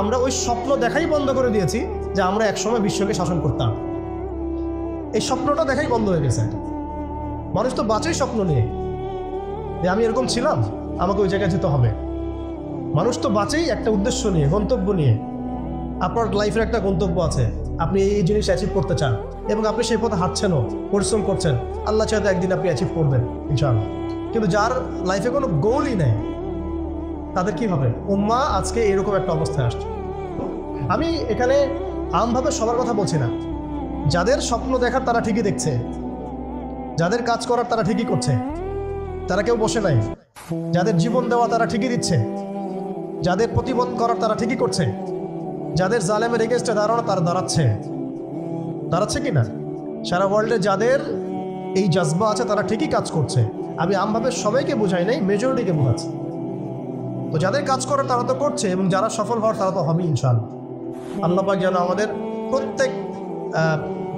আমরা ওই স্বপ্ন দেখাই বন্ধ করে দিয়েছি যে আমরা একসময় বিশ্বকে শাসন করতাম। এই স্বপ্নটা দেখাই বন্ধ হয়ে গেছে। মানুষ তো বাঁচেই স্বপ্ন নিয়ে যে আমি এরকম ছিলাম, আমাকে ওই জায়গায় যেতে হবে। মানুষ তো বাঁচেই একটা উদ্দেশ্য নিয়ে, গন্তব্য নিয়ে। আপনার লাইফের একটা গন্তব্য আছে, আপনি এই জিনিস অ্যাচিভ করতে চান এবং আপনি সেই পথে হাঁটছেনও, পরিশ্রম করছেন। আল্লাহ চাইতে একদিন আপনি অ্যাচিভ করবেন ইনশাআল্লাহ। কিন্তু যার লাইফে কোনো গোলই নেই, তাদের কি হবে? উম্মাহ আজকে এরকম একটা অবস্থায় আসছে। আমি এখানে আমভাবে সবার কথা বলছি না। যাদের স্বপ্ন দেখার তারা ঠিকই দেখছে, যাদের কাজ করার তারা ঠিকই করছে, তারা কেউ বসে নাই। যাদের জীবন দেওয়া তারা ঠিকই দিচ্ছে, যাদের প্রতিবাদ করার তারা ঠিকই করছে, যাদের জালেমের এগেনস্টে দাঁড়ানো তারা দাঁড়াচ্ছে কি না? সারা ওয়ার্ল্ডে যাদের এই জজবা আছে তারা ঠিকই কাজ করছে। আমি আমভাবে সবাইকে বোঝাই নাই, মেজরিটিকে বোঝাচ্ছি। তো যাদের কাজ করার তারা তো করছে, এবং যারা সফল হওয়ার তারা তো হবে ইনশাআল্লাহ। আল্লাহ পাক যেন আমাদের প্রত্যেক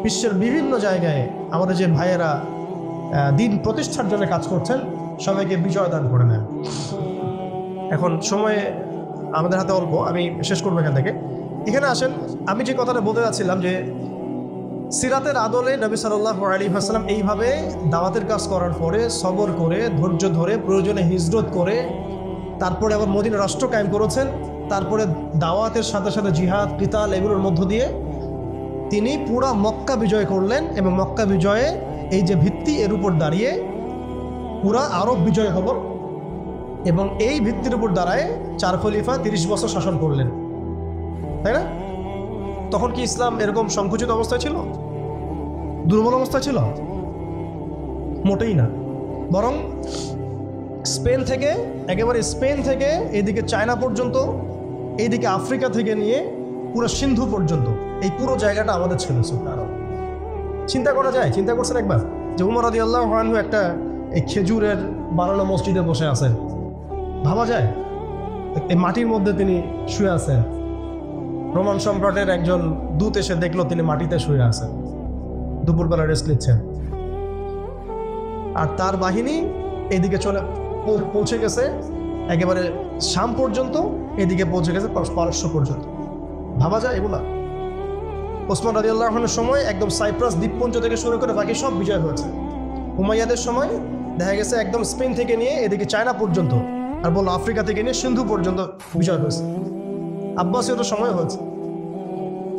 বিশ্বের বিভিন্ন জায়গায় আমাদের যে ভাইয়েরা দিন প্রতিষ্ঠার জন্য কাজ করছেন সবাইকে বিজয় দান করে নেন। এখন সময়ে আমাদের হাতে অল্প, আমি শেষ করবো এখান থেকে। এখানে আসেন, আমি যে কথাটা বলতে যাচ্ছিলাম যে সিরাতের আদলে নবী সাল্লাল্লাহু আলাইহি ওয়াসাল্লাম এইভাবে দাওয়াতের কাজ করার পরে সবর করে ধৈর্য ধরে প্রয়োজনে হিজরত করে তারপরে আবার মদিনা রাষ্ট্র কায়েম করেছেন। তারপরে দাওয়াতের সাথে সাথে জিহাদ কিতাল এগুলোর মধ্য দিয়ে তিনি পুরা মক্কা বিজয় করলেন এবং মক্কা বিজয়ে এই যে ভিত্তি এর উপর দাঁড়িয়ে পুরা আরব বিজয় হল এবং এই ভিত্তির উপর দাঁড়ায় 4 খলিফা 30 বছর শাসন করলেন, তাই না? তখন কি ইসলাম এরকম সংকুচিত অবস্থায় ছিল, দুর্বল অবস্থায় ছিল? মোটেই না। বরং স্পেন থেকে একেবারে স্পেন থেকে এইদিকে চায়না পর্যন্ত, এইদিকে আফ্রিকা থেকে নিয়ে পুরো সিন্ধু পর্যন্ত এই পুরো জায়গাটা আমাদের ছিল। চিন্তা করা যায়, চিন্তা করছেন একবার যে উমর রাদিয়াল্লাহু আনহু একটা এই খেজুরের বানানো মসজিদে বসে আছেন? ভাবা যায়? এই মাটির মধ্যে তিনি শুয়ে আছেন। রোমান সম্রাটের একজন দূত এসে দেখলো তিনি মাটিতে শুয়ে আছেন, দুপুরবেলা রেস্ট নিচ্ছেন। আর তার বাহিনী এদিকে পৌঁছে গেছে একেবারে শাম পর্যন্ত, এদিকে পৌঁছে গেছে পারস্য পর্যন্ত। ভাবা যায় এগুলা? ওসমান রাদিয়াল্লাহু আনহুর সময় একদম সাইপ্রাস দ্বীপপুঞ্জ থেকে শুরু করে বাকি সব বিজয় হয়েছে। উমাইয়াদের সময় দেখা গেছে একদম স্পেন থেকে নিয়ে এদিকে চায়না পর্যন্ত, আর বললো আফ্রিকা থেকে নিয়ে সিন্ধু পর্যন্ত বিজয় হয়েছে। আব্বাসীয়দের সময় হয়েছে।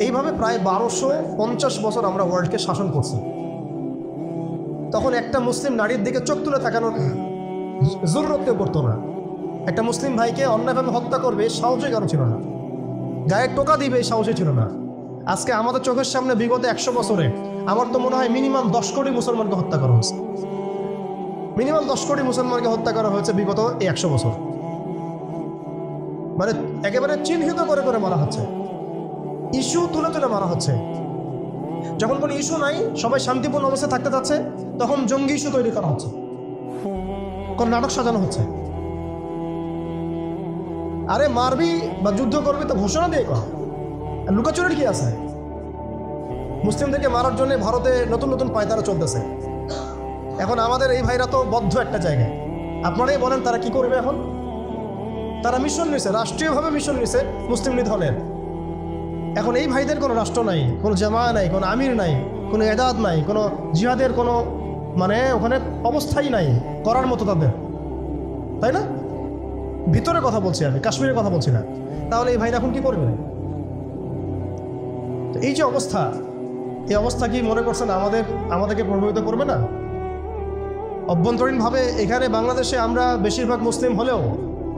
এইভাবে প্রায় 1250 বছর আমরা ওয়ার্ল্ডকে শাসন করছি। তখন একটা মুসলিম নারীর দিকে চোখ তুলে তাকানোর জরুরত পড়তো না। একটা মুসলিম ভাইকে অন্যায়ভাবে হত্যা করবে সাহসই কারো ছিল না, গায়ে টোকা দিবে সাহসই ছিল না। আজকে আমাদের চোখের সামনে বিগত 100 বছরে আমার তো মনে হয় মিনিমাম 10 কোটি মুসলমানকে হত্যা করা হয়েছে। মিনিমাম 10 কোটি মুসলমানকে হত্যা করা হয়েছে বিগত এই 100 বছর। মানে একেবারে চিহ্নিত করে করে মারা হচ্ছে, ইস্যু তুলে তুলে মারা হচ্ছে। যখন কোনো ইস্যু নাই, সবাই শান্তিপূর্ণ অবস্থায় থাকতে যাচ্ছে, তখন জঙ্গি ইস্যু তৈরি করা হচ্ছে, কোন নাটক সাজানো হচ্ছে। আরে মারবি বা যুদ্ধ করবি তো ঘোষণা দিয়ে কর, লুকাচুরির কি আছে? মুসলিমদেরকে মারার জন্য ভারতে নতুন নতুন পায়তারা চলতেছে। এখন আমাদের এই ভাইরা তো বদ্ধ একটা জায়গায়। আপনারাই বলেন তারা কি করবে এখন? তারা মিশন নিছে, রাষ্ট্রীয়ভাবে মিশন নিছে মুসলিম লীগ দলের। এখন এই ভাইদের কোনো রাষ্ট্র নাই, কোনো জামা নাই, কোনো আমির নাই, কোনো এদাদ নাই, কোনো জিহাদের কোনো মানে ওখানে অবস্থাই নাই করার মতো তাদের, তাই না? ভিতরে কথা বলছি আমি, কাশ্মীরের কথা বলছি না। তাহলে এই ভাইরা এখন কি করবে? এই যে অবস্থা, এই অবস্থা কি মনে করছেন আমাদেরকে প্রভাবিত করবে না? অভ্যন্তরীণভাবে এখানে বাংলাদেশে আমরা বেশিরভাগ মুসলিম হলেও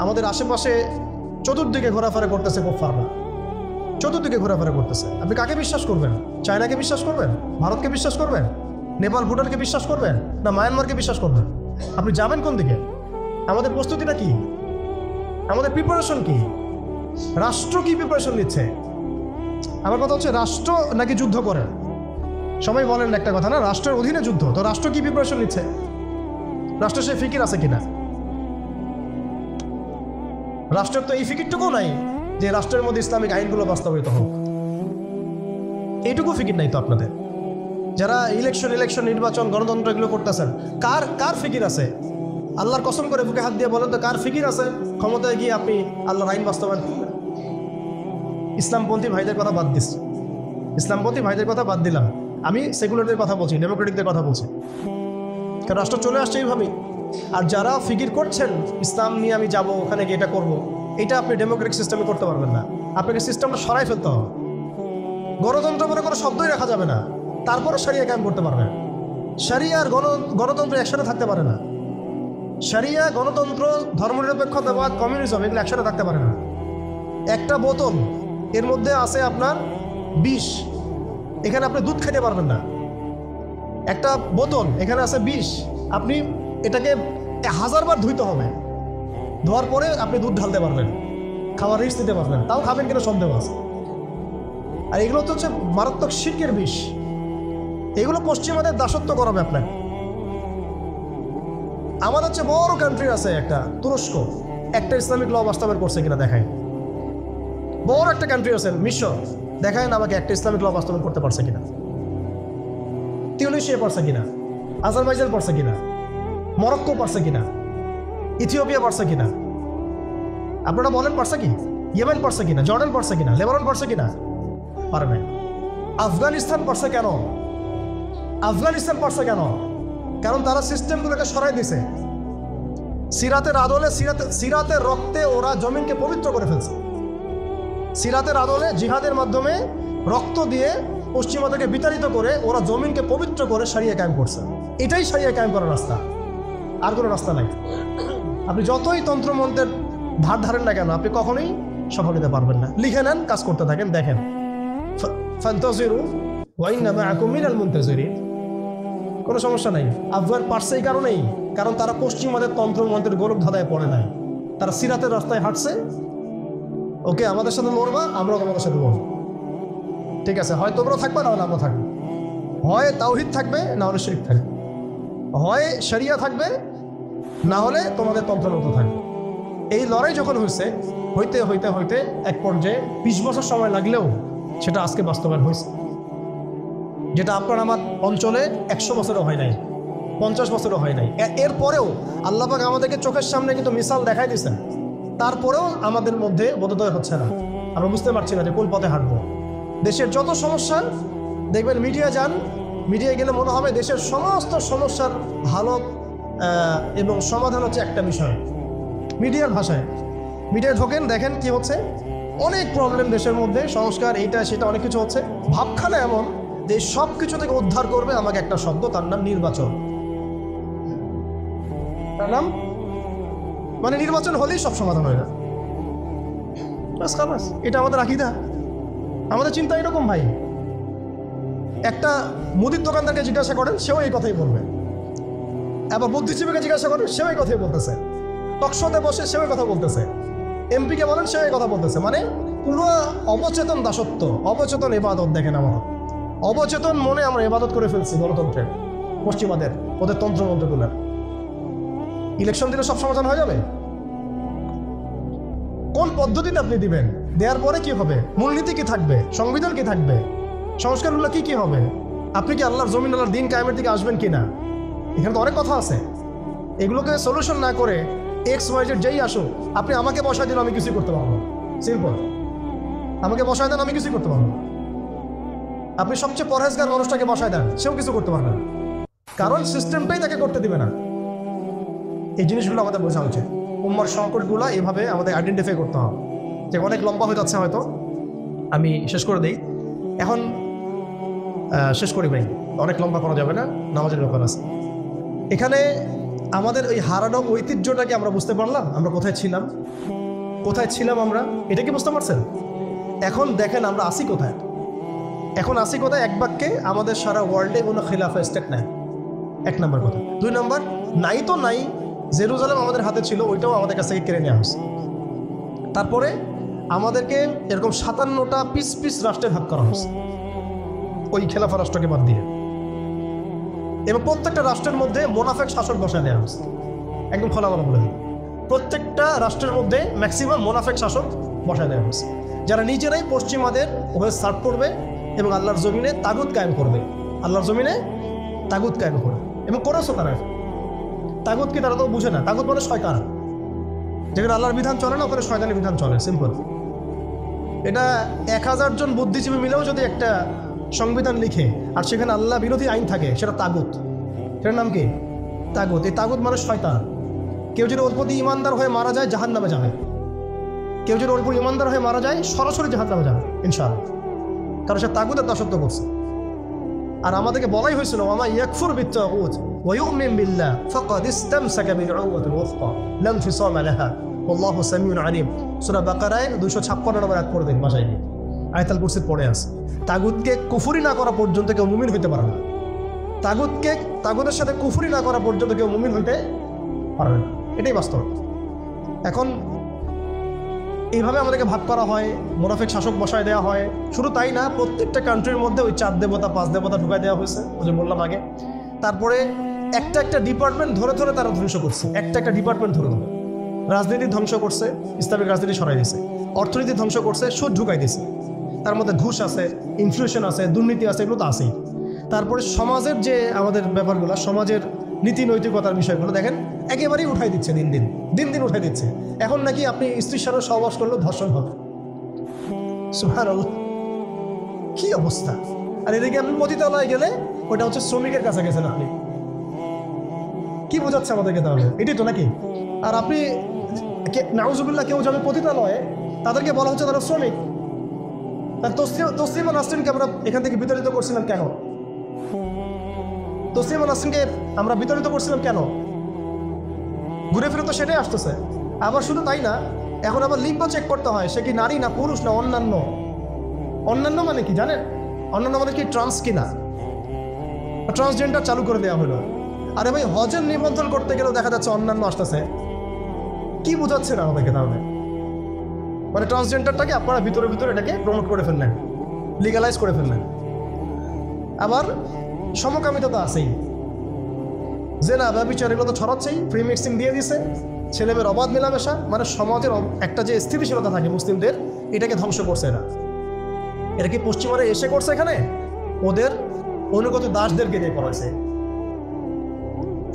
আমাদের আশেপাশে চতুর্দিকে ঘোরাফেরা করতেছে কুফাররা, চতুর্দিকে ঘোরাফেরা করতেছে। আপনি কাকে বিশ্বাস করবেন? চায়নাকে বিশ্বাস করবেন? ভারতকে বিশ্বাস করবেন? নেপাল ভুটানকে বিশ্বাস করবেন? না মায়ানমারকে বিশ্বাস করবেন? আপনি যাবেন কোন দিকে? আমাদের প্রস্তুতিটা কি? আমাদের প্রিপারেশন কি? রাষ্ট্র কি প্রিপারেশন নিচ্ছে? আমার কথা হচ্ছে রাষ্ট্র নাকি যুদ্ধ করে? সবাই বলেন একটা কথা না, রাষ্ট্রের অধীনে যুদ্ধ। তো রাষ্ট্র কি প্রিপারেশন নিচ্ছে? রাষ্ট্র সে ফিকির আছে কিনা? রাষ্ট্রের তো এই ফিকিরটুকু নাই যে রাষ্ট্রের মধ্যে ইসলামিক আইনগুলো বাস্তবায়িত হোক। এইটুকু ফিকির নাই তো আপনাদের। যারা ইলেকশন নির্বাচন গণতন্ত্র এগুলো করতেছেন, কার ফিকির আছে? আল্লাহর কসম করে বুকে হাত দিয়ে বলেন তো কার ফিকির আছে ক্ষমতায় গিয়ে আপনি আল্লাহর আইন বাস্তবায়ন করবেন? ইসলামপন্থী ভাইদের কথা বাদ দিচ্ছি, ইসলামপন্থী ভাইদের কথা বাদ দিলাম, আমি সেকুলারদের কথা বলছি, ডেমোক্রেটিকদের কথা বলছি। কারণ রাষ্ট্র চলে আসছে এইভাবেই। আর যারা ফিকির করছেন ইসলাম নিয়ে আমি যাব ওখানে গিয়ে এটা করবো, এটা আপনি ডেমোক্রেটিক সিস্টেমে করতে পারবেন না। আপনাকে সিস্টেমটা সরাই ফেলতে হবে। গণতন্ত্র বলে কোনো শব্দই রাখা যাবে না, তারপরে শরিয়া কায়েম করতে পারবেন। শরিয়া আর গণতন্ত্র একসাথে থাকতে পারে না। শরিয়া, গণতন্ত্র, ধর্মনিরপেক্ষতাবাদ, কমিউনিজম এগুলো একসাথে থাকতে পারে না। একটা বোতল, এর মধ্যে আছে আপনার বিষ, এখানে আপনি দুধ খেতে পারবেন না। একটা বোতল, এখানে আছে বিষ, আপনি এটাকে 1000 বার ধুইতে হবে, ধোয়ার পরে আপনি দুধ ঢালতে পারবেন, খাওয়ার রিস্ক দিতে পারবেন, তাও খাবেন কিনা সন্দেহ আছে। আর এগুলো তো হচ্ছে মারাত্মক শিরকের বিষ। এগুলো পশ্চিমাদের দাসত্ব করাবে আপনাকে। আমাদের হচ্ছে বড় কান্ট্রি আছে একটা তুরস্ক, একটা ইসলামিক ল বাস্তবায়ন করছে কিনা দেখায়। বড় একটা কান্ট্রি আছে মিশর, দেখায় আমাকে একটা ইসলামিক ল বাস্তবায়ন করতে পারছে কিনা, তিউনিসিয়া পারছে কিনা, আজারবাইজান পারছে কিনা, মরক্কো পারছে কিনা, ইথিওপিয়া পারছে কিনা, আপনারা বলেন পারছে কি? ইয়েমেন পারছে কিনা, জর্ডান পারছে কিনা, লেবানন পারছে কিনা? পারে নাই। আফগানিস্তান পারছে কেন? আফগানিস্তান পারছে কেন? কারণ তারা সিস্টেমগুলোকে সরাই দিছে। সিরাতের আদলে, সিরাতের রক্তে ওরা জমিনকে পবিত্র করে ফেলছে। সিরাতের আদলে জিহাদের মাধ্যমে রক্ত দিয়ে পশ্চিমাদেরকে বিতাড়িত করে ওরা জমিনকে পবিত্র করে সারিয়া কায়েম করছে। এটাই সারিয়া কায়েম করার রাস্তা, আর কোনো রাস্তা নাই। আপনি যতই তন্ত্রমন্ত্রের ধার ধারেন না কেন, আপনি কখনোই সফল হতে পারবেন না। লিখে নেন, কাজ করতে থাকেন, দেখেন। ফান্তাজিরু ওয়া ইন্না মাআকুম মিনাল মুনতাজিরিন। কোনো সমস্যা নাই। আফগান পারছে এই কারণেই, কারণ তারা পশ্চিমাদের তন্ত্রমন্ত্রের গোলক ধাঁধায় পড়ে নাই। তারা সিরাতের রাস্তায় হাঁটছে। ওকে, আমাদের সাথে লড়বা, আমরাও তোমাদের সাথে লড়বো। ঠিক আছে, হয় তোমরাও থাকবে, না হলে আমরা থাকবো। হয় তাওহীদ থাকবে, না হলে শিরক থাকবে। হয় শরিয়া থাকবে, না হলে তোমাদের তন্ত্রমন্ত্র থাকবে। এই লড়াই যখন হইতে হইতে হইতে এক পর্যায়ে 20 বছর সময় লাগলেও সেটা আজকে বাস্তবায়ন হয়েছে। যেটা আপনার আমার অঞ্চলে 100 বছরও হয় নাই, 50 বছরও হয় নাই। এরপরেও আল্লাহ পাক আমাদেরকে চোখের সামনে কিন্তু মিসাল দেখাই দিয়েছেন। তারপরেও আমাদের মধ্যে বোধোদয় হচ্ছে না, আমরা বুঝতে পারছি না যে কোন পথে হাঁটবো। দেশের যত সমস্যা দেখবেন, মিডিয়া যান, মিডিয়ায় গেলে মনে হবে দেশের সমস্ত সমস্যার ভালো এবং সমাধান হচ্ছে একটা বিষয়। মিডিয়ার ভাষায় মিডিয়ায় ঢোকেন, দেখেন কি হচ্ছে। অনেক প্রবলেম দেশের মধ্যে, সংস্কার, এইটা সেটা অনেক কিছু হচ্ছে। ভাবখানা এমন যে সব কিছু থেকে উদ্ধার করবে আমাকে একটা শব্দ, তার নাম নির্বাচন। তার নাম মানে নির্বাচন হলেই সব সমাধান হয়ে যায়। বাস খালাস, এটা আমাদের আকীদা, আমাদের চিন্তা এরকম ভাই। একটা মুদির দোকানদারকে জিজ্ঞাসা করেন, সেও এই কথাই বলবে। আবার বুদ্ধিজীবীকে জিজ্ঞাসা করেন, সেও এই কথাই বলতেছে। টকশোতে বসে সেও এই কথা বলতেছে। এমপিকে বলেন, সেও এই কথা বলতেছে। মানে পুরো অবচেতন দাসত্ব, অবচেতন ইবাদত। দেখেন আমার অবচেতন মনে আমরা ইবাদত করে ফেলছি গণতন্ত্রের, পশ্চিমাদের, ওদের তন্ত্রমন্ত্রগুলোর। ইলেকশন দিলে সব সমাধান হয়ে যাবে? কোন পদ্ধতিতে আপনি দিবেন? দেওয়ার পরে কি হবে? মূলনীতি কি থাকবে? সংবিধান কি থাকবে? সংস্কারগুলো কি কি হবে? আপনি কি আল্লাহর জমিন, আল্লাহর দিন কায়েমের দিকে আসবেন কিনা? এখানে তো অনেক কথা আছে। এগুলোকে সলিউশন না করে XYZ যেই আসুক, আপনি আমাকে বসায় দিন, আমি কিছুই করতে পারবো না। সিম্পল, আমাকে বসায় দেন, আমি কিছুই করতে পারবো না। আপনি সবচেয়ে পরহেজগার মানুষটাকে বসায় দেন, সেও কিছু করতে পারবে না, কারণ সিস্টেমটাই তাকে করতে দিবে না। এই জিনিসগুলো আমাদের বোঝা উচিত। উম্মার সংকটগুলো এভাবে আমাদের আইডেন্টিফাই করতে হবে। যে অনেক লম্বা হয়ে যাচ্ছে, হয়তো আমি শেষ করে দিই এখন। শেষ করি ভাই, অনেক লম্বা করা যাবে না, নামাজের ব্যাপার আছে। এখানে আমাদের ওই হারানো ঐতিহ্যটাকে আমরা বুঝতে পারলাম, আমরা কোথায় ছিলাম আমরা, এটা কি বুঝতে পারছেন? এখন দেখেন আমরা আসি কোথায়। এখন আসি কোথায়? এক বাক্যে, আমাদের সারা ওয়ার্ল্ডে কোনো খিলাফা স্টেট নাই, 1 নম্বর কথা। 2 নম্বর, নাই তো নাই, জেরুজালেম আমাদের হাতে ছিল, ওইটাও আমাদের কাছ থেকে কেড়ে নেওয়া হয়েছে। তারপরে আমাদেরকে এরকম 57টা পিস রাষ্ট্রে ভাগ করা হয়েছে, ওই খেলাফা রাষ্ট্রকে বাদ দিয়ে। এবং প্রত্যেকটা রাষ্ট্রের মধ্যে মোনাফেক শাসক বসায় দেওয়া হয়েছে। একদম খোলামেলা বলে দিই, প্রত্যেকটা রাষ্ট্রের মধ্যে ম্যাক্সিমাম মোনাফেক শাসক বসায় দেওয়া হয়েছে, যারা নিজেরাই পশ্চিমাদের ওভাবে সার্ভ করবে এবং আল্লাহর জমিনে তাগুত কায়েম করবে। আল্লাহর জমিনে তাগুত কায়েম করবে এবং করেছো তারা। তাগুত কি তারা তো বুঝে না। তাগুত মানে শয়তান। যেখানে আল্লাহর বিধান চলে না, ওখানে শয়তানি বিধান চলে, সিম্পল। এটা 1000 জন বুদ্ধিজীবী মিলেও যদি একটা সংবিধান লিখে আর সেখানে আল্লাহ বিরোধী আইন থাকে, সেটা তাগুত। সেটার নাম কি? তাগুত। এই তাগুত মানে শয়তান। কেউ যদি ওর প্রতি ইমানদার হয়ে মারা যায়, জাহান্নামে যাবে। কেউ যদি ওর প্রতি ইমানদার হয়ে মারা যায়, সরাসরি জাহান্নামে যাবে ইনশাআল্লাহ, কারণ সে তাগুতের দাসত্ব করছে। আর আমাদেরকে বলাই হয়েছিল, ওয়া মা ইয়াকফুর বিত-তাগুত ওয়া ইউমিন বিল্লাহ ফাকাদ ইসতামসাকা বিল-উরওয়াতিল ওয়াসতা লা ইনফিসামা লাহা ওয়াল্লাহু সামিউন আলিম। সূরা বাকারায় 256 নম্বর আয়াত পড়ে দিন, বাসায় গিয়ে আয়াতুল কুরসির পড়ে আছে। তাগুতকে কুফরি না করা পর্যন্ত কেউ মুমিন হইতে পারে না। তাগুতের সাথে কুফরি না করা পর্যন্ত কেউ মুমিন হইতে পারবে না, এটাই বাস্তব। এখন এইভাবে আমাদেরকে ভাগ করা হয়, মোনাফেক শাসক বসায় দেওয়া হয়। শুধু তাই না, প্রত্যেকটা কান্ট্রির মধ্যে ওই 4 দেবতা 5 দেবতা ঢুকাই দেওয়া হয়েছে, ওই যে বললাম আগে। তারপরে একটা ডিপার্টমেন্ট ধরে তারা ধ্বংস করছে, একটা ডিপার্টমেন্ট ধরে। রাজনীতি ধ্বংস করছে, ইসলামিক রাজনীতি সরাই দিয়েছে। অর্থনীতি ধ্বংস করছে, সুদ ঢুকাই দিয়েছে। তার মধ্যে ঘুষ আছে, ইনফ্লেশন আছে, দুর্নীতি আছে, এগুলো তো আছেই। তারপরে সমাজের যে আমাদের ব্যাপারগুলো, সমাজের নীতি নৈতিকতার বিষয়গুলো দেখেন একেবারেই উঠাই দিচ্ছে, দিন দিন উঠাই দিচ্ছে। এখন নাকি আপনি স্ত্রীর সাথে সহবাস করলেও ধর্ষণ হবে। সুবহানাল্লাহ, কি অবস্থা! আর এদিকে আপনি পতিতালয়ে গেলে ওটা হচ্ছে শ্রমিকের কাছে গেছেন আপনি। কি বোঝাচ্ছে আমাদেরকে তাহলে? এটাই তো নাকি? আর আপনি নাউজুবিল্লাহ কেউ যাবে পতিতালয়ে, তাদেরকে বলা হচ্ছে তারা শ্রমিক। তার তসলিমা নাসরিনকে আমরা এখান থেকে বিতাড়িত করছিলাম কেন? তসলিমা নাসরিনকে আমরা বিতাড়িত করছিলাম কেন? ঘুরে ফিরে তো সেটাই আসতেছে। আবার শুধু তাই না, এখন আবার লিঙ্গ চেক করতে হয়, সে কি নারী না পুরুষ না অন্যান্য। অন্যান্য মানে কি জানেন? অন্যান্য মানে কি ট্রান্স কিনা, ট্রান্সজেন্ডার চালু করে দেওয়া হলো। আরে ভাই, হজের নিবন্ধন করতে গেলেও দেখা যাচ্ছে অন্যান্য আসতেছে। কি বোঝাচ্ছে না আমাদেরকে তাহলে? মানে ট্রান্সজেন্ডারটাকে আপনারা ভিতরে ভিতরে এটাকে প্রমোট করে ফেললেন, লিগালাইজ করে ফেললেন। আবার সমকামিতা তো আছেই, জেনা ব্যভিচার এগুলো তো ছড়াচ্ছেই, ফ্রি মিক্সিং দিয়ে দিছে, ছেলেমেয়ের অবাধ মেলামেশা। মানে সমাজের একটা যে স্থিতিশীলতা থাকে মুসলিমদের, এটাকে ধ্বংস করছে এরা। এটা কি পশ্চিমারা এসে করছে এখানে? ওদের অনুগত দাসদেরকে দিয়ে করাইছে।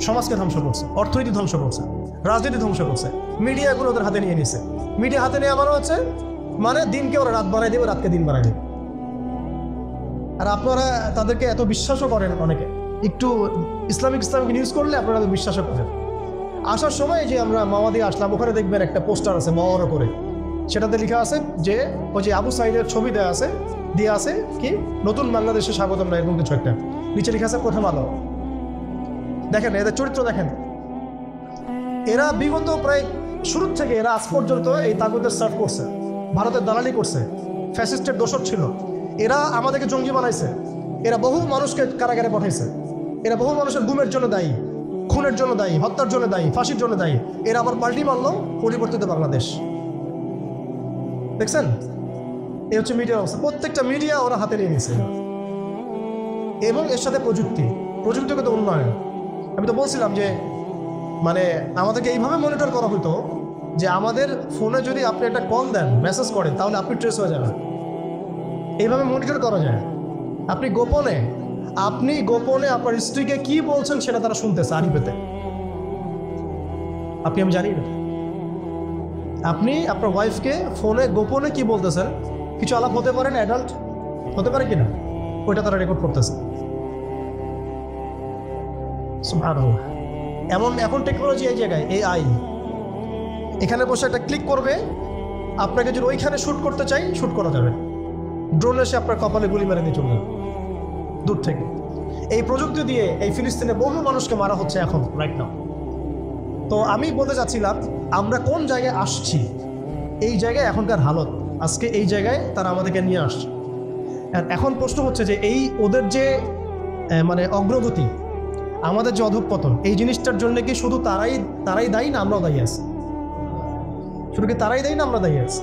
সমাজকে ধ্বংস করছে, অর্থনীতি ধ্বংস করছে, রাজনীতি ধ্বংস করছে, মিডিয়াগুলো ওদের হাতে নিয়ে নিছে। মিডিয়া হাতে নেওয়া মানে হচ্ছে মানে দিনকে ওরা রাত বানাই দেবে, রাতকে দিন বানাই দেবে। আর আপনারা তাদেরকে এত বিশ্বাসও করেন, অনেকে একটু ইসলামিক নিউজ করলে আপনারা বিশ্বাসও করেন। আসার সময় যে আমরা মাওয়াদি আসলাম, ওখানে দেখবেন একটা পোস্টার আছে বড় করে, সেটাতে লেখা আছে যে ওই যে আবু সাইদের ছবি দেওয়া আছে, দিয়ে আছে কি নতুন বাংলাদেশে স্বাগতম না, এরকম কিছু একটা। নিচে লেখা আছে প্রথম আলো। দেখেন এদের চরিত্র দেখেন। এরা বিগত প্রায় শুরু থেকে এরা আজ পর্যন্ত এই তাগুদের সার্ভ করছে, ভারতের দালালি করছে, ফ্যাসিস্টের দোসর ছিল। এরা আমাদেরকে জঙ্গি বানাইছে, এরা বহু মানুষকে কারাগারে পাঠাইছে, এরা বহু মানুষের গুমের জন্য দায়ী, খুনের জন্য দায়ী, হত্যার জন্য দায়ী, ফাঁসির জন্য দায়ী। এরা আবার পাল্টি মারলো পরিবর্তিত বাংলাদেশ। দেখছেন? এই হচ্ছে মিডিয়ার অবস্থা। প্রত্যেকটা মিডিয়া ওরা হাতে নিয়ে নিয়েছে। এবং এর সাথে প্রযুক্তিগত উন্নয়ন। আমি তো বলছিলাম যে মানে আমাদেরকে এইভাবে মনিটর করা হতো যে আমাদের ফোনে যদি আপনি একটা কল দেন, মেসেজ করেন, তাহলে আপনি ট্রেস হয়ে যাবেন। এইভাবে মনিটর করা যায়। আপনি গোপনে আপনার স্ত্রীকে কি বলছেন সেটা তারা শুনতেছে আরিফেতে। আমি জানি না আপনি আপনার ওয়াইফকে ফোনে গোপনে কি বলতেছেন। কিছু আলাপ হতে পারে না, অ্যাডাল্ট হতে পারে কিনা, ওইটা তারা রেকর্ড করতেছে। এখন টেকনোলজি এই জায়গায়, AI এখানে বসে একটা ক্লিক করবে, আপনাকে যদি ওইখানে শ্যুট করতে চাই শ্যুট করা যাবে। ড্রোন এসে আপনার কপালে গুলি মেরে দিয়ে চলে যাবে দূর থেকে। এই প্রযুক্তি দিয়ে এই ফিলিস্তিনে বহু মানুষকে মারা হচ্ছে এখন, রাইট নাও। তো আমি বলতে চাচ্ছিলাম আমরা কোন জায়গায় আসছি, এই জায়গায় এখনকার হালত, আজকে এই জায়গায় তারা আমাদেরকে নিয়ে আসছে। আর এখন প্রশ্ন হচ্ছে যে এই ওদের যে মানে অগ্রগতি, আমাদের যে অধঃপতন, এই জিনিসটার জন্য কি শুধু তারাই দায়ী না আমরাও দায়ী আছি? শুধু কি তারাই দায়ী না আমরা দায়ী আছি?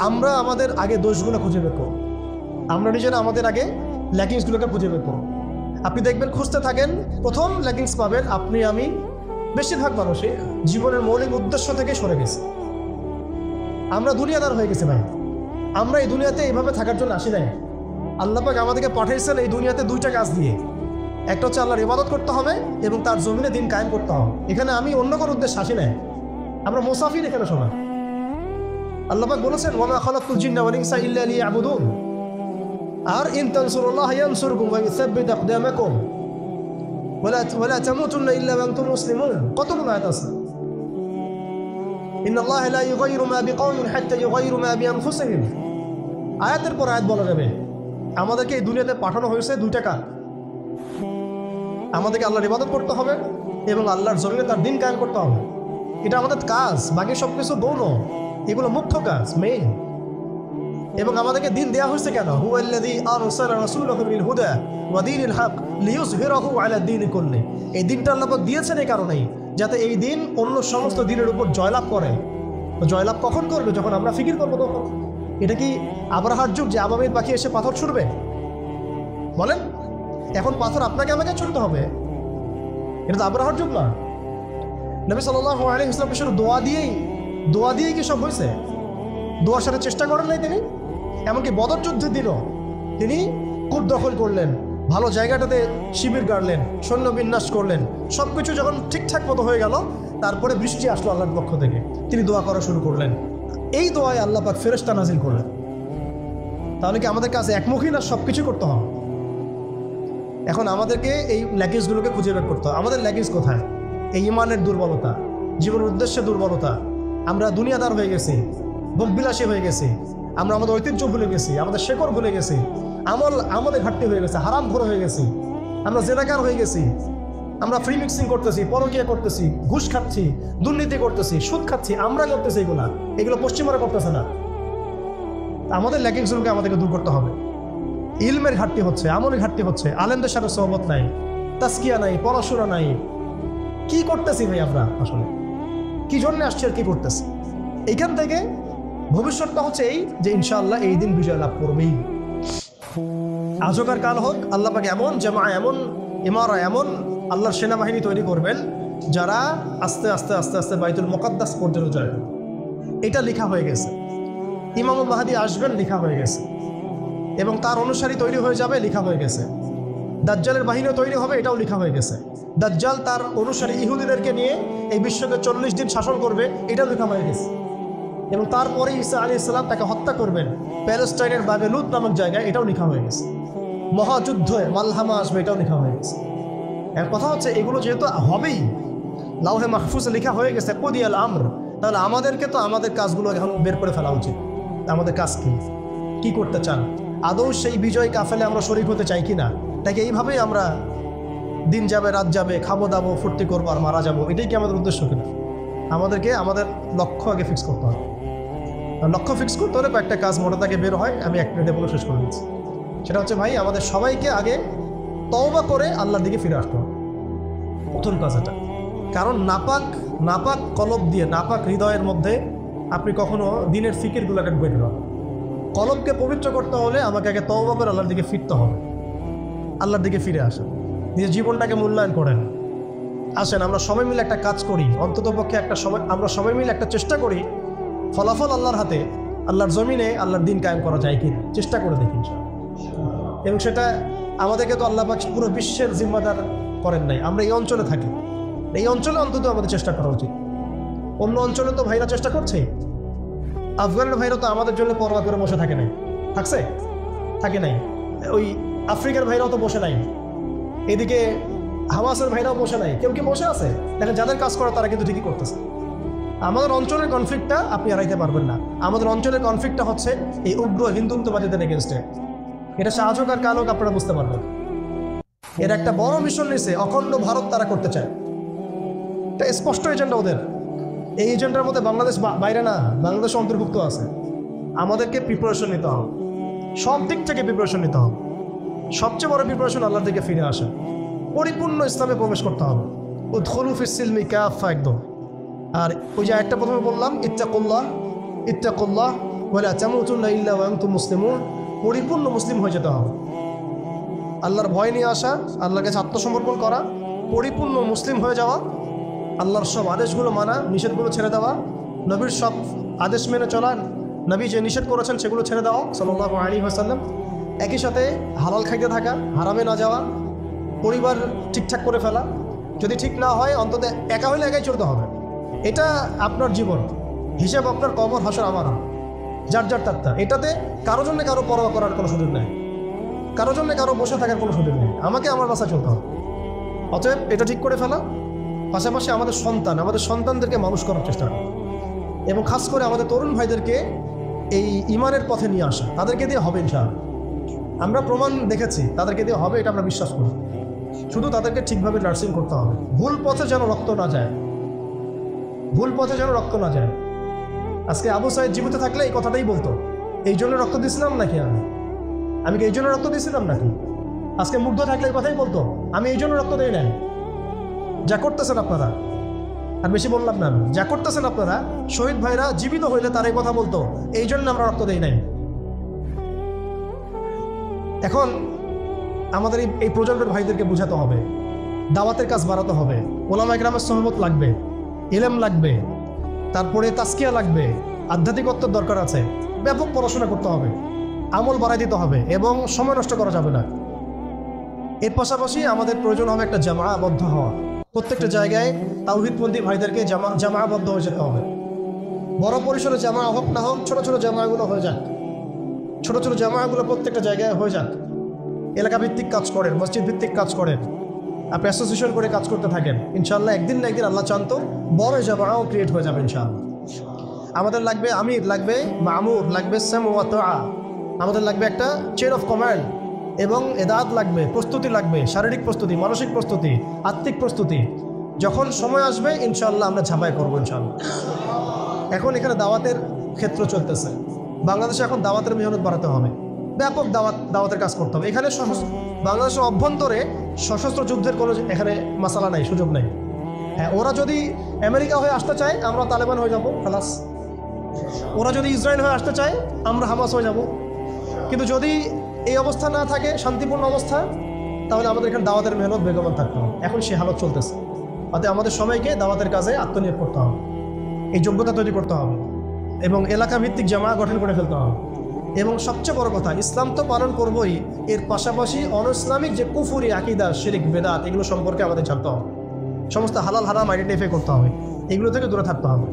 আমরা আমাদের আগে দোষগুলো খুঁজে বের করব, আমরা নিজেরা আমাদের আগে ল্যাকিংসগুলোকে খুঁজে বের করব। আপনি দেখবেন খুঁজতে থাকেন, প্রথম ল্যাকিংস পাবেন আপনি, আমি, বেশিরভাগ মানুষই জীবনের মৌলিক উদ্দেশ্য থেকে সরে গেছে। আমরা দুনিয়াদার হয়ে গেছি ভাই। আমরা এই দুনিয়াতে এইভাবে থাকার জন্য আসি নাই। আল্লাহ পাক আমাদেরকে পাঠাইছেন এই দুনিয়াতে দুইটা কাজ দিয়ে। একটা হচ্ছে আল্লাহর ইবাদত করতে হবে এবং তার জমিনে দিন কায়েম করতে হবে। এখানে আমি অন্য কোনো উদ্দেশ্যে আসি নাই, আমরা মুসাফির এখানে সবাই। আল্লাহ পাক বলেছেন ওয়া মা খালাকতুল জিন্না ওয়াল ইনসা ইল্লা লিয়াবুদুন। আর ইন তানসুরুল্লাহ ইয়ানসুরকুম ওয়া ইউসাব্বিত আকদামাকুম ওয়ালা তামুতুন্না ইল্লা ওয়া আনতুম মুসলিমুন। কতগুলো আয়াত আছে। ইন্নাল্লাহ লা ইউগাইরু মা বিকাওমিন হাত্তা ইউগাইরু মা বিআনফুসিহিম। আয়াতের পর আয়াত বলা যাবে আমাদেরকে এই দুনিয়াতে পাঠানো হয়েছে দুইটা কাজ। আমাদেরকে আল্লাহর ইবাদত করতে হবে এবং আল্লাহর জমিনে তার দিন কায়েম করতে হবে। এটা আমাদের কাজ, বাকি সব কিছু গৌণ, এগুলো মুখ্য কাজ, মেইন। এবং আমাদেরকে দিন দেওয়া হয়েছে কেন? হুয়াল্লাযী আরসালা রাসূলাহু বিল হুদা ওয়া দীনিল হক লিইয়ুযহিরাহু আলা দীনি কুল্লি। এই দিনটা আল্লাহ পাক দিয়েছেন এই কারণেই যাতে এই দিন অন্য সমস্ত দিনের উপর জয়লাভ করে। তো জয়লাভ কখন করবে? যখন আমরা ফিকির করবো তখন। এটা কি আবরাহার যুগ যে আবাবিল পাখি এসে পাথর ছুড়বে? বলেন, এখন পাথর আপনাকে আমাকে ছুড়তে হবে? এটা তো আবরাহার যুগ না। নবী সাল্লাল্লাহু আলাইহি ওয়াসাল্লাম শুধু দোয়া দিয়েই কি সব হয়েছে? দোয়ার সাথে চেষ্টা করেন নাই তিনি? এমনকি বদর যুদ্ধের দিনও তিনি কূপ দখল করলেন, ভালো জায়গাটাতে শিবির গাড়লেন, সৈন্য বিন্যাস করলেন। সব কিছু যখন ঠিকঠাক মতো হয়ে গেল, তারপরে বৃষ্টি আসলো আল্লাহর পক্ষ থেকে, তিনি দোয়া করা শুরু করলেন। এই দোয়ায় আল্লাহ পাক ফেরেশতা নাজিল করলেন। তাহলে কি আমাদের কাছে একমুখী না সব কিছু করতে হবে? এখন আমাদেরকে এই ল্যাগেজগুলোকে খুঁজে বের করতে হবে। আমাদের ল্যাগেজ কোথায়? এই ইমানের দুর্বলতা, জীবনের উদ্দেশ্যে দুর্বলতা। আমরা দুনিয়াদার হয়ে গেছি, ভোগবিলাসী হয়ে গেছি, আমরা আমাদের ঐতিহ্য ভুলে গেছি, আমাদের শেকড় ভুলে গেছি, আমলে ঘাটতি হয়ে গেছে, হারাম ঘোর হয়ে গেছি, আমরা জেনাকার হয়ে গেছি, আমরা ফ্রি মিক্সিং করতেছি, পরকীয়া করতেছি, ঘুষ খাচ্ছি, দুর্নীতি করতেছি, সুদ খাচ্ছি, আমরা করতেছি। এগুলো পশ্চিমারা করতেছে না। আমাদের ল্যাকিংসগুলোকে আমাদেরকে দূর করতে হবে। ইলমের ঘাটতি হচ্ছে, আমলের ঘাটতি হচ্ছে, আলেমদের সাথে সহবত নাই, তাসকিয়া নাই, পড়াশোনা নাই। কি করতেছি ভাই আমরা? আসলে কি জন্য আসছি আর কি করতেছি? এইখান থেকে ভবিষ্যৎটা হচ্ছে এই যে ইনশাআল্লাহ এই দিন বিজয় লাভ করবেই। আজকার কাল হোক, আল্লাহ পাক এমন জামা, এমন ইমারা, এমন আল্লাহর সেনাবাহিনী তৈরি করবেন যারা আস্তে আস্তে আস্তে আস্তে বাইতুল মুকাদ্দাস পর্যন্ত যায়। এটা লেখা হয়ে গেছে। ইমামুল মাহদী আসবেন, লেখা হয়ে গেছে, এবং তার অনুসারী তৈরি হয়ে যাবে, লেখা হয়ে গেছে। দাজ্জালের বাহিনীও তৈরি হবে, এটাও লেখা হয়ে গেছে। দাজ্জাল তার অনুসারী ইহুদিদেরকে নিয়ে এই বিশ্বকে 40 দিন শাসন করবে, এটাও লেখা হয়ে গেছে। এবং তারপরে ঈসা আলাইহিস সালাম তাকে হত্যা করবেন প্যালেস্টাইনের বাগে লুত নামক জায়গায়, এটাও লেখা হয়ে গেছে। মহাযুদ্ধ মালহামা আসবে, এটাও লেখা হয়ে গেছে। এর কথা হচ্ছে এগুলো যেহেতু হবেই, লাউহে মাহফুজে লেখা হয়ে গেছে কুদিয়াল আমর, তাহলে আমাদেরকে তো আমাদের কাজগুলো এখন বের করে ফেলা উচিত। আমাদের কাজ কি করতে চান? আদৌ সেই বিজয় কাফেলে আমরা শরীক হতে চাই কি না? তাকে এইভাবেই আমরা দিন যাবে, রাত যাবে, খাবো দাবো, ফুর্তি করবো আর মারা যাবো, এটাই কি আমাদের উদ্দেশ্য কিনা? আমাদেরকে আমাদের লক্ষ্য আগে ফিক্স করতে হবে। লক্ষ্য ফিক্স করতে হলে কয়েকটা কাজ মোটা তাকে বের হয়, আমি এক মিনিটে বলে শেষ করে দিচ্ছি। সেটা হচ্ছে ভাই, আমাদের সবাইকে আগে তওবা করে আল্লাহর দিকে ফিরে আসতে হবে, প্রথম কাজ এটা। কারণ নাপাক কলব দিয়ে, নাপাক হৃদয়ের মধ্যে আপনি কখনো দিনের ফিকিরগুলোকে বের করেন। কলবকে পবিত্র করতে হলে আমাকে আগে তওবা করে আল্লাহর দিকে ফিরতে হবে, আল্লাহর দিকে ফিরে আসেন, নিজের জীবনটাকে মূল্যায়ন করেন। আসেন আমরা সবাই মিলে একটা কাজ করি, অন্ততপক্ষে একটা সময় আমরা সবাই মিলে একটা চেষ্টা করি, ফলাফল আল্লাহর হাতে, আল্লাহর জমিনে আল্লাহর দিন কায়েম করা যায় কিনা চেষ্টা করে দেখি। এবং সেটা আমাদেরকে তো আল্লাহ পাক পুরো বিশ্বের জিম্মাদার করেন নাই, আমরা এই অঞ্চলে থাকি, এই অঞ্চলে অন্তত আমাদের চেষ্টা করা উচিত। অন্য অঞ্চলে তো ভাইরা চেষ্টা করছে, আফগানের ভাইরা তো আমাদের জন্য পরোয়া করে বসে থাকে নাই, থাকে নাই। ওই আফ্রিকার ভাইরাও তো বসে নাই, এদিকে হামাসের ভাইরাও বসে নাই। কেউ কি বসে আছে? দেখেন, যাদের কাজ করে তারা কিন্তু ঠিকই করতেছে। আমাদের অঞ্চলের কনফ্লিক্টটা আপনি এড়াইতে পারবেন না। আমাদের অঞ্চলের কনফ্লিক্টটা হচ্ছে এই উগ্র হিন্দুত্ববাদীদের এগেনস্টে। এটা সাহায্য আর কাল হোক, আপনারা বুঝতে পারবেন। এর একটা বড় মিশন নিছে, অখণ্ড ভারত তারা করতে চায়। এটা স্পষ্ট এজেন্ডা ওদের। এই এজেন্ডার মধ্যে বাংলাদেশ বাইরে না, বাংলাদেশ অন্তর্ভুক্ত আছে। আমাদেরকে প্রিপারেশন নিতে হবে, সব দিক থেকে প্রিপারেশন নিতে হবে। সবচেয়ে বড় প্রিপারেশন আল্লাহর দিকে ফিরে আসা, পরিপূর্ণ ইসলামে প্রবেশ করতে হবে। উদখুলু ফিস সিলমি কাফা, একদম। আর ওই যে একটা প্রথমে বললাম, ইত্তাকুল্লাহ ওয়ালা তামুতুন্না ইল্লা ওয়া আনতুম মুসলিমুন, পরিপূর্ণ মুসলিম হয়ে যেতে হবে। আল্লাহর ভয় নিয়ে আসা, আল্লাহর কাছে আত্মসমর্পণ করা, পরিপূর্ণ মুসলিম হয়ে যাওয়া, আল্লাহর সব আদেশগুলো মানা, নিষেধগুলো ছেড়ে দেওয়া, নবীর সব আদেশ মেনে চলা, নবী যে নিষেধ করেছেন সেগুলো ছেড়ে দেওয়া সাল্লাল্লাহু আলাইহি ওয়াসাল্লাম। একই সাথে হালাল খাইতে থাকা, হারামে না যাওয়া, পরিবার ঠিকঠাক করে ফেলা, যদি ঠিক না হয় অন্তত একা হইলে একাই চলতে হবে। এটা আপনার জীবন, হিসাব আপনার, কবর হাসর আমার, যার তাত্তা। এটাতে কারো জন্য কারো পরোয়া করার কোনো সুযোগ নেই, কারো জন্য কারো বসে থাকার কোনো সুযোগ নেই। আমাকে আমার বাসায় চলতে হবে। অতএব এটা ঠিক করে ফেলা, পাশাপাশি আমাদের সন্তানদেরকে মানুষ করার চেষ্টা করা, এবং খাস করে আমাদের তরুণ ভাইদেরকে এই ইমানের পথে নিয়ে আসা। তাদেরকে দিয়ে হবে ইনশাআল্লাহ, আমরা প্রমাণ দেখেছি তাদেরকে দিয়ে হবে, এটা আমরা বিশ্বাস করি। শুধু তাদেরকে ঠিকভাবে নার্সিং করতে হবে, ভুল পথে যেন রক্ত না যায়, ভুল পথে যেন রক্ত না যায়। আজকে আবু সাইদ জীবিত থাকলে এই কথাটাই বলতো, এই জন্য রক্ত দিয়েছিলাম নাকি, আমি কি এই জন্য রক্ত দিয়েছিলাম নাকি? আজকে মুগ্ধ থাকলে এই কথাই বলতো, আমি এই জন্য রক্ত দিই নাই। যা করতেছেন আপনারা, আর বেশি বললাম না, যা করতেছেন আপনারা, শহীদ ভাইরা জীবিত হইলে তার এই কথা বলতো, এই জন্য আমরা রক্ত দেই নাই। এখন আমাদের এই প্রজন্মের ভাইদেরকে বোঝাতে হবে, দাওয়াতের কাজ বাড়াতে হবে, ওলামা ইকরামের সহমত লাগবে, ইলম লাগবে, তারপরে তাসকিয়া লাগবে, আধ্যাত্মিকত্বের দরকার আছে, ব্যাপক পড়াশোনা করতে হবে। আমল বাড়াই দিতে হবে এবং সময় নষ্ট করা যাবে না। এর পাশাপাশি আমাদের প্রয়োজন হবে একটা জামাআবদ্ধ হওয়া। প্রত্যেকটা জায়গায় তাওহীদপন্থী ভাইদেরকে জামাআবদ্ধ হয়ে যেতে হবে। বড় পরিসরে জামা হোক না হোক, ছোট ছোট জামাগুলো হয়ে যাক, ছোট ছোট জামাগুলো প্রত্যেকটা জায়গায় হয়ে যাক। এলাকা ভিত্তিক কাজ করেন, মসজিদ ভিত্তিক কাজ করেন, আপনি অ্যাসোসিয়েশন করে কাজ করতে থাকেন। ইনশাআল্লাহ একদিন না একদিন আল্লাহ চান্ত বড় জামাও ক্রিয়েট হয়ে যাবে ইনশাআল্লাহ। আমাদের লাগবে আমির, লাগবে মামুর, লাগবে সামউ ওয়া তাআ, আমাদের লাগবে একটা চেইন অফ কমান্ড এবং এদাত লাগবে, প্রস্তুতি লাগবে, শারীরিক প্রস্তুতি, মানসিক প্রস্তুতি, আত্মিক প্রস্তুতি। যখন সময় আসবে ইনশাআল্লাহ আমরা ঝাঁপাই করবো ইনশাআল্লাহ। এখন এখানে দাওয়াতের ক্ষেত্র চলতেছে, বাংলাদেশে এখন দাওয়াতের মেহনত বাড়াতে হবে, ব্যাপক দাওয়াতের কাজ করতে হবে। এখানে বাংলাদেশের অভ্যন্তরে সশস্ত্র যুদ্ধের কোনো এখানে মাসালা নাই, সুযোগ নেই। হ্যাঁ, ওরা যদি আমেরিকা হয়ে আসতে চায় আমরা তালেবান হয়ে যাব, খালাস। ওরা যদি ইসরায়েল হয়ে আসতে চায় আমরা হামাস হয়ে যাব। কিন্তু যদি এই অবস্থা না থাকে, শান্তিপূর্ণ অবস্থা, তাহলে আমাদের এখানে দাওয়াতের মেহনত বেগমান থাকতে হবে। এখন সে হালত চলতেছে, অতএব আমাদের সবাইকে দাওয়াতের কাজে আত্মনিয়োগ করতে হবে, এই যোগ্যতা তৈরি করতে হবে এবং এলাকা ভিত্তিক জামা গঠন করে ফেলতে হবে। এবং সবচেয়ে বড় কথা, ইসলাম তো পালন করবই, এর পাশাপাশি অনইসলামিক যে কুফরি, আকিদা, শিরিক, বেদাত, এগুলো সম্পর্কে আমাদের জানতে হবে। সমস্ত হালাল হারাম আইডেন্টিফাই করতে হবে, এগুলো থেকে দূরে থাকতে হবে।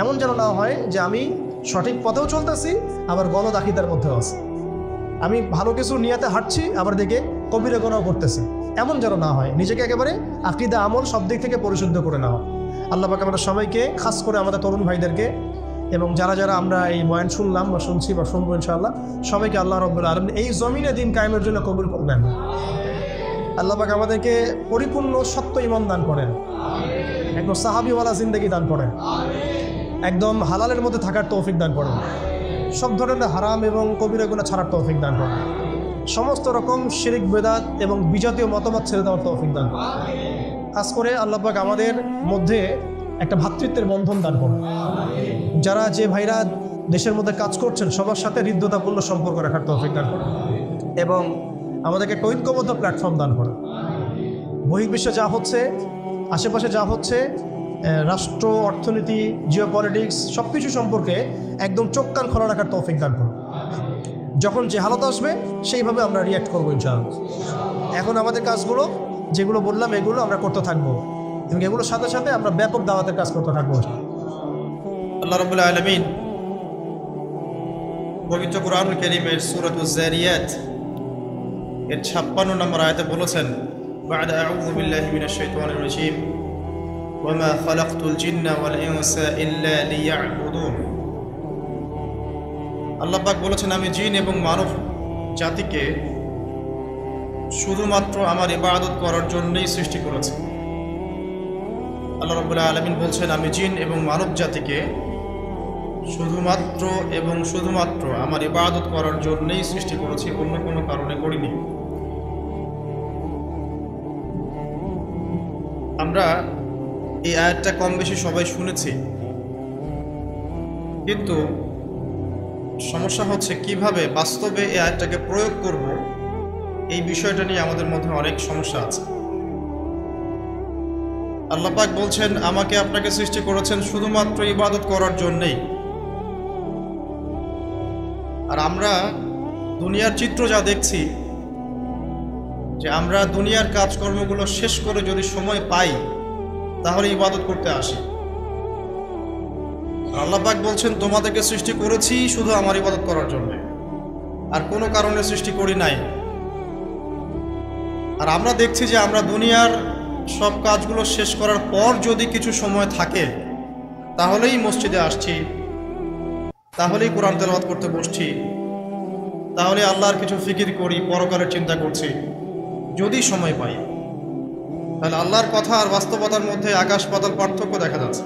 এমন যেন না হয় যে আমি সঠিক পথেও চলতেছি আবার গলদ আকিদার মধ্যেও আছি, আমি ভালো কিছু নিয়াতে হাঁটছি আবার দিকে কবিরা গুনাহ করতেছি। এমন যেন না হয়, নিজেকে একেবারে আকিদা আমল সব দিক থেকে পরিশুদ্ধ করে নেওয়া। আল্লাহ পাক আমাদের সবাইকে, খাস করে আমাদের তরুণ ভাইদেরকে এবং যারা যারা আমরা এই বয়ান শুনলাম বা শুনছি বা শুনবো ইনশাআল্লাহ, সবাইকে আল্লাহ রাব্বুল আলামিন এই জমিনে দিন কায়েমের জন্য কবুল করবেন। আল্লাহ পাক আমাদেরকে পরিপূর্ণ সত্য ঈমান দান করেন, একদম সাহাবীওয়ালা জিন্দেগি দান করেন, একদম হালালের মধ্যে থাকার তৌফিক দান করেন, সব ধরনের হারাম এবং কবিরা গুনাহ ছাড়ার তৌফিক দান করেন, সমস্ত রকম শিরিক, বেদাত এবং বিজাতীয় মতবাদ ছেড়ে দেওয়ার তৌফিক দান করেন। খাস করে আল্লাহ পাক আমাদের মধ্যে একটা ভ্রাতৃত্বের বন্ধন দান করেন। যারা যে ভাইরা দেশের মধ্যে কাজ করছেন সবার সাথে হৃদ্যতাপূর্ণ সম্পর্ক রাখার তৌফিক দান করেন এবং আমাদেরকে একটা ঐক্যবদ্ধ প্ল্যাটফর্ম দান করেন। বহির্বিশ্বে যা হচ্ছে, আশেপাশে যা হচ্ছে, রাষ্ট্র, অর্থনীতি, জিও পলিটিক্স, সব কিছু সম্পর্কে একদম চোখ কান খোলা রাখার তৌফিক দান করুন। যখন যে হালত আসবে সেইভাবে আমরা রিয়্যাক্ট করবো ইনশাআল্লাহ। এখন আমাদের কাজগুলো যেগুলো বললাম এগুলো আমরা করতে থাকবো এবং এগুলোর সাথে সাথে আমরা ব্যাপক দাওয়াতের কাজ করতে থাকবো। আল্লাহ রাব্বুল আলামিন পবিত্র কুরআনুল কারীমের সূরাতুজ যারিয়াত এর 56 নম্বর আয়াতে বলেছেন, বা'দা আউযু বিল্লাহি মিনাশ শাইতানির রাজীম, ওয়া মা খালাকতুল জিন্না ওয়াল ইনসা ইল্লা লিয়া'বুদুন। আল্লাহ পাক বলেছেন, আমি জিন এবং মানব জাতিকে শুধুমাত্র আমার ইবাদত করার জন্যই সৃষ্টি করেছি। আল্লাহ রাব্বুল আলামিন বলছেন, আমি জিন এবং মানব জাতিকে শুধুমাত্র এবং শুধুমাত্র আমার ইবাদত করার জন্যই সৃষ্টি করেছি, অন্য কোনো কারণে করিনি। আমরা এই আয়াতটা কম বেশি সবাই শুনেছি, কিন্তু সমস্যা হচ্ছে কিভাবে বাস্তবে এই আয়াতটাকে প্রয়োগ করব, এই বিষয়টা নিয়ে আমাদের মধ্যে অনেক সমস্যা আছে। আল্লাহ পাক বলছেন, আমাকে আপনাকে সৃষ্টি করেছেন শুধুমাত্র ইবাদত করার জন্যই। আর আমরা দুনিয়ার চিত্র যা দেখছি, যে আমরা দুনিয়ার কাজকর্মগুলো শেষ করে যদি সময় পাই তাহলে ইবাদত করতে আসি। আল্লাহ পাক বলছেন, তোমাদেরকে সৃষ্টি করেছি শুধু আমার ইবাদত করার জন্য, আর কোনো কারণে সৃষ্টি করি নাই। আর আমরা দেখছি যে আমরা দুনিয়ার সব কাজগুলো শেষ করার পর যদি কিছু সময় থাকে তাহলেই মসজিদে আসছি, তাহলেই কোরআন তেলাওয়াত করতে বসছি, তাহলে আল্লাহর কিছু ফিকির করি, পরকালের চিন্তা করছি। যদি সময় পাই, তাহলে আল্লাহর কথা আর বাস্তবতার মধ্যে আকাশ পাতাল পার্থক্য দেখা যাচ্ছে।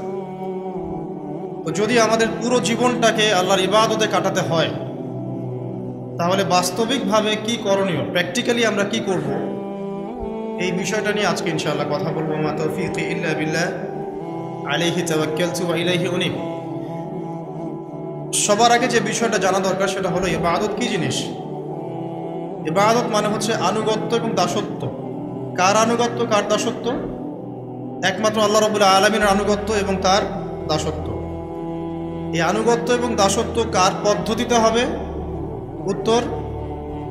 তো যদি আমাদের পুরো জীবনটাকে আল্লাহর ইবাদতে কাটাতে হয়, তাহলে বাস্তবিকভাবে কি করণীয়, প্র্যাকটিক্যালি আমরা কি করব, এই বিষয়টা নিয়ে আজকে ইনশাআল্লাহ কথা বলবো। মা তাওফীকি ইল্লা বিল্লাহ, আলাইহি তাওয়াক্কালতু ওয়া ইলাইহি উনীব। সবার আগে যে বিষয়টা জানা দরকার সেটা হলো ইবাদত কি জিনিস। ইবাদত মানে হচ্ছে আনুগত্য এবং দাসত্ব। কার আনুগত্য, কার দাসত্ব? একমাত্র আল্লাহ রাব্বুল আলামিনের আনুগত্য এবং তার দাসত্ব। এই আনুগত্য এবং দাসত্ব কার পদ্ধতিতে হবে? উত্তর,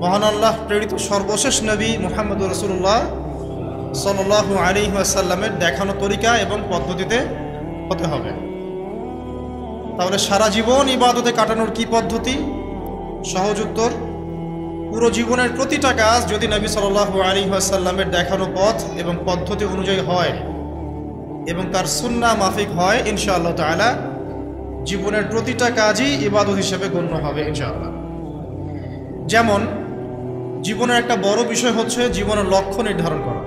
মহান আল্লাহ প্রেরিত সর্বশেষ নবী মুহাম্মদুর রাসূলুল্লাহ সাল্লাল্লাহু আলাইহি ওয়াসাল্লামের দেখানো তরিকা এবং পদ্ধতিতে হতে হবে। তাহলে সারা জীবন ইবাদতে কাটানোর কি পদ্ধতি? সহজ উত্তর, পুরো জীবনের প্রতিটা কাজ যদি নবী সাল্লাল্লাহু আলাইহি ওয়াসাল্লামের দেখানো পথ এবং পদ্ধতি অনুযায়ী হয় এবং তার সুন্নাহ মাফিক হয়, ইনশাআল্লাহ তাআলা জীবনের প্রতিটা কাজই ইবাদত হিসেবে গণ্য হবে ইনশাআল্লাহ। যেমন জীবনের একটা বড় বিষয় হচ্ছে জীবনের লক্ষ্য নির্ধারণ করা।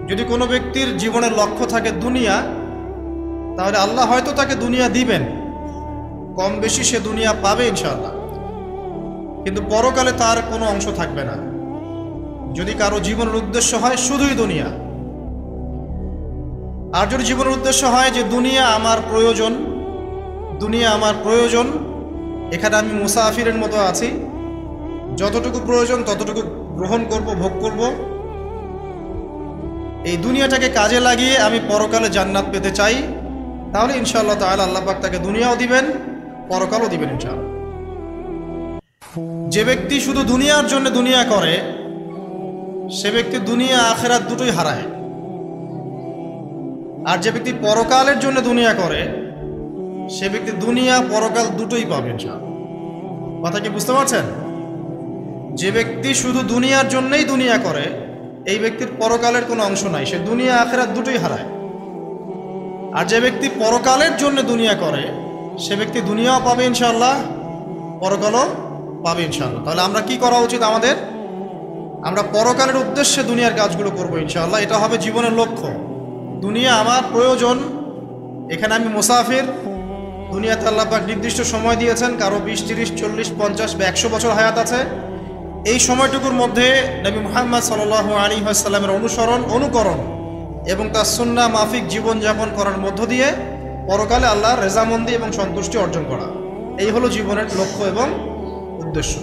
যদি কোনো ব্যক্তির জীবনের লক্ষ্য থাকে দুনিয়া, তাহলে আল্লাহ হয়তো তাকে দুনিয়া দিবেন, কম বেশি সে দুনিয়া পাবে ইনশাআল্লাহ, কিন্তু পরকালে তার কোনো অংশ থাকবে না। যদি কারো জীবনের উদ্দেশ্য হয় শুধুই দুনিয়া, আর যদি জীবনের উদ্দেশ্য হয় যে দুনিয়া আমার প্রয়োজন, দুনিয়া আমার প্রয়োজন, এখানে আমি মুসাফিরের মতো আছি, যতটুকু প্রয়োজন ততটুকু গ্রহণ করব, ভোগ করব, এই দুনিয়াটাকে কাজে লাগিয়ে আমি পরকালে জান্নাত পেতে চাই, তাহলে ইনশাআল্লাহ তাআলা আল্লাহ পাক তাকে দুনিয়াও দিবেন, পরকালও দিবেন ইনশাআল্লাহ। যে ব্যক্তি শুধু দুনিয়ার জন্য দুনিয়া করে, সে ব্যক্তি দুনিয়া আখিরাত দুটোই হারায়। আর যে ব্যক্তি পরকালের জন্য দুনিয়া করে, সে ব্যক্তি দুনিয়া পরকাল দুটোই পাবে ইনশাআল্লাহ। কথা কি বুঝতে পারছেন? যে ব্যক্তি শুধু দুনিয়ার জন্যই দুনিয়া করে, এই ব্যক্তির পরকালের কোনো অংশ নাই, সে দুনিয়া আখিরাত দুটোই হারায়। আর যে ব্যক্তি পরকালের জন্য দুনিয়া করে, সে ব্যক্তি দুনিয়াও পাবে ইনশাআল্লাহ, পরকালও পাবে ইনশাআল্লাহ। তাহলে আমরা কি করা উচিত আমাদের? আমরা পরকালের উদ্দেশ্যে দুনিয়ার কাজগুলো করবো ইনশাআল্লাহ। এটা হবে জীবনের লক্ষ্য। দুনিয়া আমার প্রয়োজন, এখানে আমি মুসাফির, দুনিয়াতে আল্লাহ পাক নির্দিষ্ট সময় দিয়েছেন, কারো 20, 30, 40, 50 বা 100 বছর হায়াত আছে। এই সময়টুকুর মধ্যে নবী মুহাম্মদ সাল্লাল্লাহু আলাইহি ওয়াসাল্লামের অনুকরণ এবং তার সুন্নাহ মাফিক জীবনযাপন করার মধ্য দিয়ে পরকালে আল্লাহর রেজামন্দি এবং সন্তুষ্টি অর্জন করা, এই হলো জীবনের লক্ষ্য এবং উদ্দেশ্য।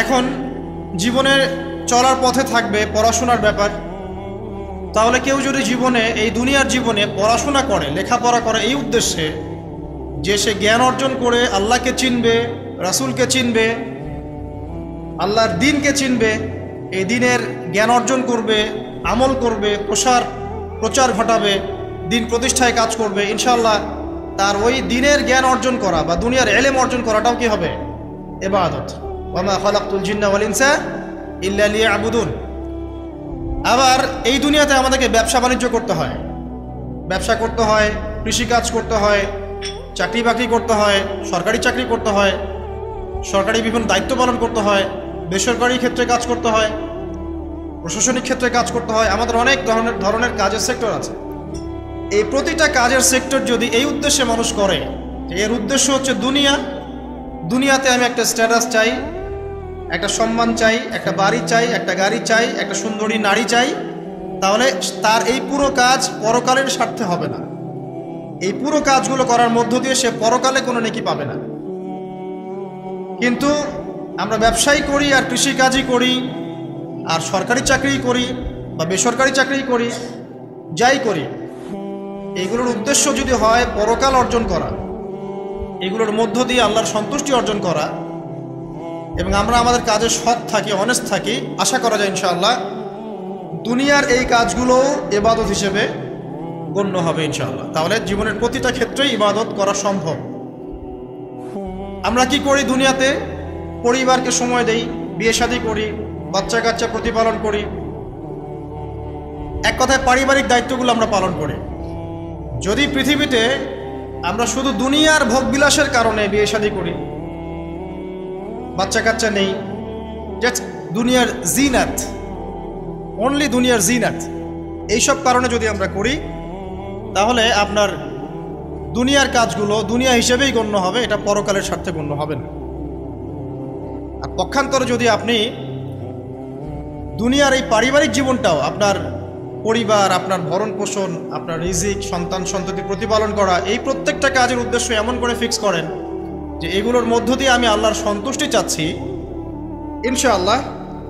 এখন জীবনের চলার পথে থাকবে পড়াশোনার ব্যাপার। তাহলে কেউ যদি জীবনে, এই দুনিয়ার জীবনে পড়াশোনা করে, লেখাপড়া করে এই উদ্দেশ্যে যে সে জ্ঞান অর্জন করে আল্লাহকে চিনবে, রাসূলকে চিনবে, আল্লাহর দ্বীনকে চিনবে, এই দ্বীনের জ্ঞান অর্জন করবে, আমল করবে, প্রচার ঘটাবে, দ্বীন প্রতিষ্ঠায় কাজ করবে, ইনশাআল্লাহ তার ওই দ্বীনের জ্ঞান অর্জন করা বা দুনিয়ার ইলম অর্জন করাটাও কি হবে? ইবাদত। ওয়া মা খালাকতুল জিন্না ওয়াল ইনসা ইল্লা লিয়াবুদুন। আবার এই দুনিয়াতে আমাদেরকে ব্যবসা বাণিজ্য করতে হয়, ব্যবসা করতে হয়, কৃষিকাজ করতে হয়, চাকরি বাকরি করতে হয়, সরকারি চাকরি করতে হয়, সরকারি বিভিন্ন দায়িত্ব পালন করতে হয়, বেসরকারি ক্ষেত্রে কাজ করতে হয়, প্রশাসনিক ক্ষেত্রে কাজ করতে হয়। আমাদের অনেক ধরনের কাজের সেক্টর আছে। এই প্রতিটা কাজের সেক্টর যদি এই উদ্দেশ্যে মানুষ করে যে এর উদ্দেশ্য হচ্ছে দুনিয়াতে আমি একটা স্ট্যাটাস চাই, একটা সম্মান চাই, একটা বাড়ি চাই, একটা গাড়ি চাই, একটা সুন্দরী নারী চাই, তাহলে তার এই পুরো কাজ পরকালের স্বার্থে হবে না। এই পুরো কাজগুলো করার মধ্য দিয়ে সে পরকালে কোনো নেকি পাবে না। কিন্তু আমরা ব্যবসায়ী করি, আর কৃষিকাজই করি, আর সরকারি চাকরি করি বা বেসরকারি চাকরি করি, যাই করি, এইগুলোর উদ্দেশ্য যদি হয় পরকাল অর্জন করা, এগুলোর মধ্য দিয়ে আল্লাহর সন্তুষ্টি অর্জন করা, এবং আমরা আমাদের কাজে সৎ থাকি, অনেস্ট থাকি, আশা করা যায় ইনশাআল্লাহ দুনিয়ার এই কাজগুলো ইবাদত হিসেবে গণ্য হবে ইনশাআল্লাহ। তাহলে জীবনের প্রতিটা ক্ষেত্রেই ইবাদত করা সম্ভব। আমরা কি করি দুনিয়াতে? পরিবারকে সময় দেই, বিয়ে শাদী করি, বাচ্চা কাচ্চা প্রতিপালন করি, এক কথায় পারিবারিক দায়িত্বগুলো আমরা পালন করি। যদি পৃথিবীতে আমরা শুধু দুনিয়ার ভোগবিলাসের কারণে বিয়ে শাদী করি, বাচ্চা কাচ্চা নেই, জাস্ট দুনিয়ার জিনাত, অনলি দুনিয়ার জিনাত, এইসব কারণে যদি আমরা করি, তাহলে আপনার দুনিয়ার কাজগুলো দুনিয়া হিসেবেই গণ্য হবে, এটা পরকালের স্বার্থে গণ্য হবে না। আর পক্ষান্তরে যদি আপনি দুনিয়ার এই পারিবারিক জীবনটাও, আপনার পরিবার, আপনার ভরণ পোষণ, আপনার রিজিক, সন্তান সন্ততি প্রতিপালন করা, এই প্রত্যেকটা কাজের উদ্দেশ্য এমন করে ফিক্স করেন যে এগুলোর মধ্য দিয়ে আমি আল্লাহর সন্তুষ্টি চাচ্ছি, ইনশাআল্লাহ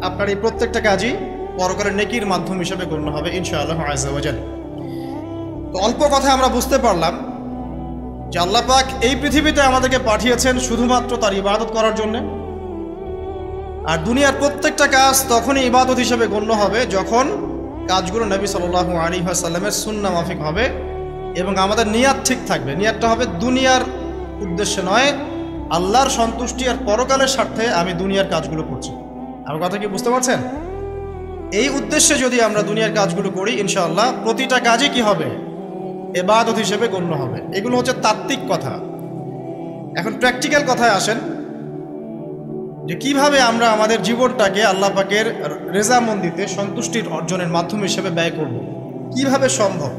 আপনার এই প্রত্যেকটা কাজই পরকালের নেকির মাধ্যম হিসেবে গণ্য হবে ইনশাআল্লাহ আযজা ওয়া জাল। তো অল্প কথা আমরা বুঝতে পারলাম যে আল্লাহ পাক এই পৃথিবীতে আমাদেরকে পাঠিয়েছেন শুধুমাত্র তার ইবাদত করার জন্য। আর দুনিয়ার প্রত্যেকটা কাজ তখনই ইবাদত হিসেবে গণ্য হবে যখন কাজগুলো নবী সাল্লাল্লাহু আলাইহি ওয়াসাল্লামের সুন্নাহ মাফিক হবে এবং আমাদের নিয়াত ঠিক থাকবে। নিয়াতটা হবে দুনিয়ার উদ্দেশ্যে নয়, আল্লাহর সন্তুষ্টি আর পরকালের স্বার্থে আমি দুনিয়ার কাজগুলো করছি। আমার কথা কি বুঝতে পারছেন? এই উদ্দেশ্যে যদি আমরা দুনিয়ার কাজগুলো করি, ইনশাআল্লাহ প্রতিটা কাজই কি হবে? ইবাদত হিসেবে গণ্য হবে। এগুলো হচ্ছে তাত্ত্বিক কথা। এখন প্র্যাকটিক্যাল কথায় আসেন যে কিভাবে আমরা আমাদের জীবনটাকে আল্লাহ পাকের রেজামন্দিতে সন্তুষ্টির অর্জনের মাধ্যম হিসেবে ব্যয় করব। কিভাবে সম্ভব?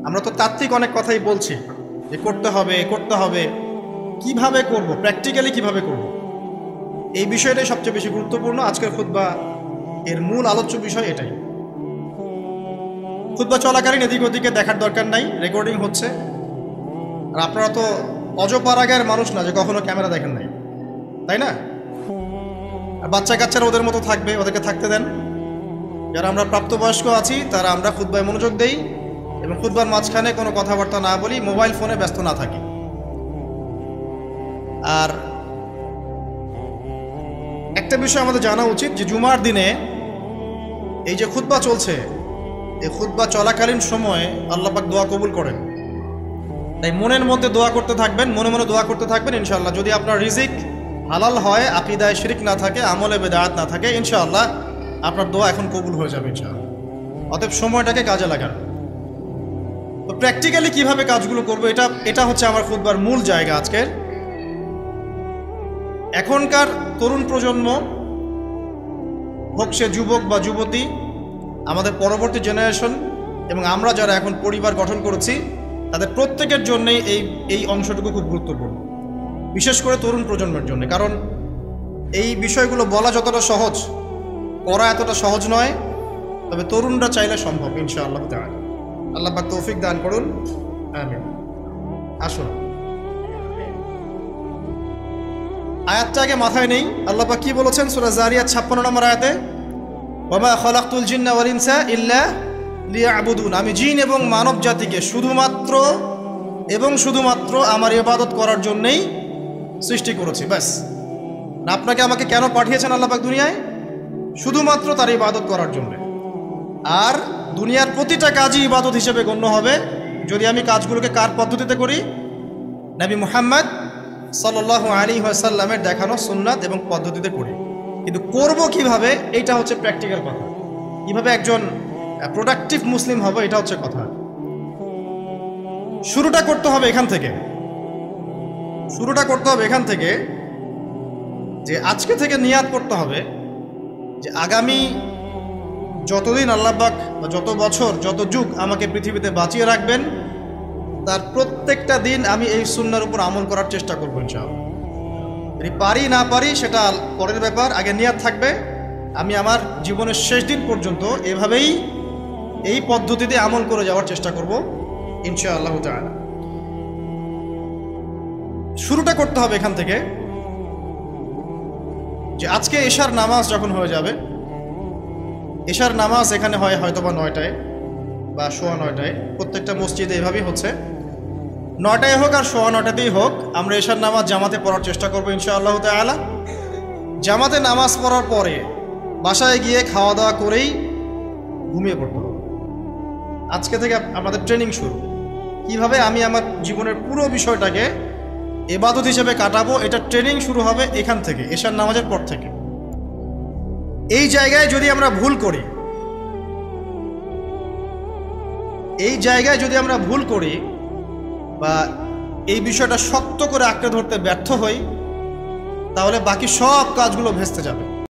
আমরা তো তাত্ত্বিক অনেক কথাই বলছি যে করতে হবে, কিভাবে করব, প্র্যাকটিক্যালি কিভাবে করব, এই বিষয়টাই সবচেয়ে বেশি গুরুত্বপূর্ণ। আজকের খুতবা এর মূল আলোচ্য বিষয় এটাই। খুতবা চলাকালীন এদিক ওদিকে দেখার দরকার নাই, রেকর্ডিং হচ্ছে। আর আপনারা তো অজপাড়াগার মানুষ না যে কখনো ক্যামেরা দেখেন নাই, তাই না? আর বাচ্চা কাচ্চারা ওদের মতো থাকবে, ওদেরকে থাকতে দেন। যারা আমরা প্রাপ্তবয়স্ক আছি তারা আমরা খুতবায় মনোযোগ দেই এবং খুতবার মাঝখানে কোনো কথাবার্তা না বলি, মোবাইল ফোনে ব্যস্ত না থাকি। আর একটা বিষয় আমাদের জানা উচিত যে জুমার দিনে এই যে খুতবা চলছে, এই খুতবা চলাকালীন সময়ে আল্লাহ পাক দোয়া কবুল করেন। তাই মনের মধ্যে দোয়া করতে থাকবেন, মনে মনে দোয়া করতে থাকবেন। ইনশাআল্লাহ যদি আপনার রিজিক হালাল হয়, আকীদায় শিরক না থাকে, আমলে বেদাত না থাকে, ইনশাআল্লাহ আপনার দোয়া এখন কবুল হয়ে যাবে ইনশাআল্লাহ। অতএব সময়টাকে কাজে লাগান। তো প্র্যাকটিক্যালি কিভাবে কাজগুলো করবো, এটা হচ্ছে আমার খুতবার মূল জায়গা আজকের। এখনকার তরুণ প্রজন্ম হোক সে যুবক বা যুবতী, আমাদের পরবর্তী জেনারেশন এবং আমরা যারা এখন পরিবার গঠন করেছি, তাদের প্রত্যেকের জন্যই এই অংশটুকু খুব গুরুত্বপূর্ণ, বিশেষ করে তরুণ প্রজন্মের জন্য। কারণ এই বিষয়গুলো বলা যতটা সহজ, করা এতটা সহজ নয়। তবে তরুণরা চাইলে সম্ভব ইনশাআল্লাহ তাআলা। আল্লাহ পাক তৌফিক দান করুন, আমিন। আসুন আয়াতটা আগে মাথায় নেই। আল্লাহ পাক কি বলেছেন সূরা যারিয়াত 56 নম্বর আয়াতে? ওয়ামা খালাকতুল জিন্না ওয়াল ইনসা ইল্লা লিয়াবুদুন। আমি জিন এবং মানব জাতিকে শুধুমাত্র আমার ইবাদত করার জন্যই সৃষ্টি করেছি, ব্যাস। আপনাকে আমাকে কেন পাঠিয়েছেন আল্লাহ পাক দুনিয়ায়? শুধুমাত্র তার ইবাদত করার জন্য। আর দুনিয়ার প্রতিটা কাজই ইবাদত হিসেবে গণ্য হবে যদি আমি কাজগুলোকে কার পদ্ধতিতে করি? নবী মুহাম্মদ সাল্লাল্লাহু আলাইহি ওয়াসাল্লামের দেখানো সুন্নাত এবং পদ্ধতিতে করি। কিন্তু করব কিভাবে, এটা হচ্ছে প্র্যাকটিক্যাল কথা। কিভাবে একজন প্রোডাক্টিভ মুসলিম হবে, এটা হচ্ছে কথা। শুরুটা করতে হবে এখান থেকে যে আজকে থেকে নিয়াত করতে হবে যে আগামী যতদিন আল্লাহ পাক বা যত বছর যত যুগ আমাকে পৃথিবীতে বাঁচিয়ে রাখবেন, তার প্রত্যেকটা দিন আমি এই সুন্নাহর উপর আমল করার চেষ্টা করবো ইনশাআল্লাহ। যদি পারি না পারি সেটা পরের ব্যাপার, আগে নিয়াত থাকবে আমি আমার জীবনের শেষ দিন পর্যন্ত এভাবেই এই পদ্ধতিতে আমল করে যাওয়ার চেষ্টা করব ইনশাআল্লাহ তাআলা। শুরুটা করতে হবে এখান থেকে যে আজকে এশার নামাজ যখন হয়ে যাবে, এশার নামাজ এখানে হয় হয়তোবা 9টায় বা 9:15, প্রত্যেকটা মসজিদে এভাবেই হচ্ছে। 9টায় হোক আর 9:15তেই হোক, আমরা এশার নামাজ জামাতে পড়ার চেষ্টা করবো ইনশাআল্লাহ তাআলা। জামাতে নামাজ পড়ার পরে বাসায় গিয়ে খাওয়া দাওয়া করেই ঘুমিয়ে পড়তে হবে। আজকে থেকে আমাদের ট্রেনিং শুরু, কিভাবে আমি আমার জীবনের পুরো বিষয়টাকে ইবাদত হিসেবে কাটাবো। এটা ট্রেনিং শুরু হবে এখান থেকে, এশার নামাজের পর থেকে। এই জায়গায় যদি আমরা ভুল করি বা এই বিষয়টা শক্ত করে আঁকড়ে ধরতে ব্যর্থ হই, তাহলে বাকি সব কাজগুলো ভেস্তে যাবে।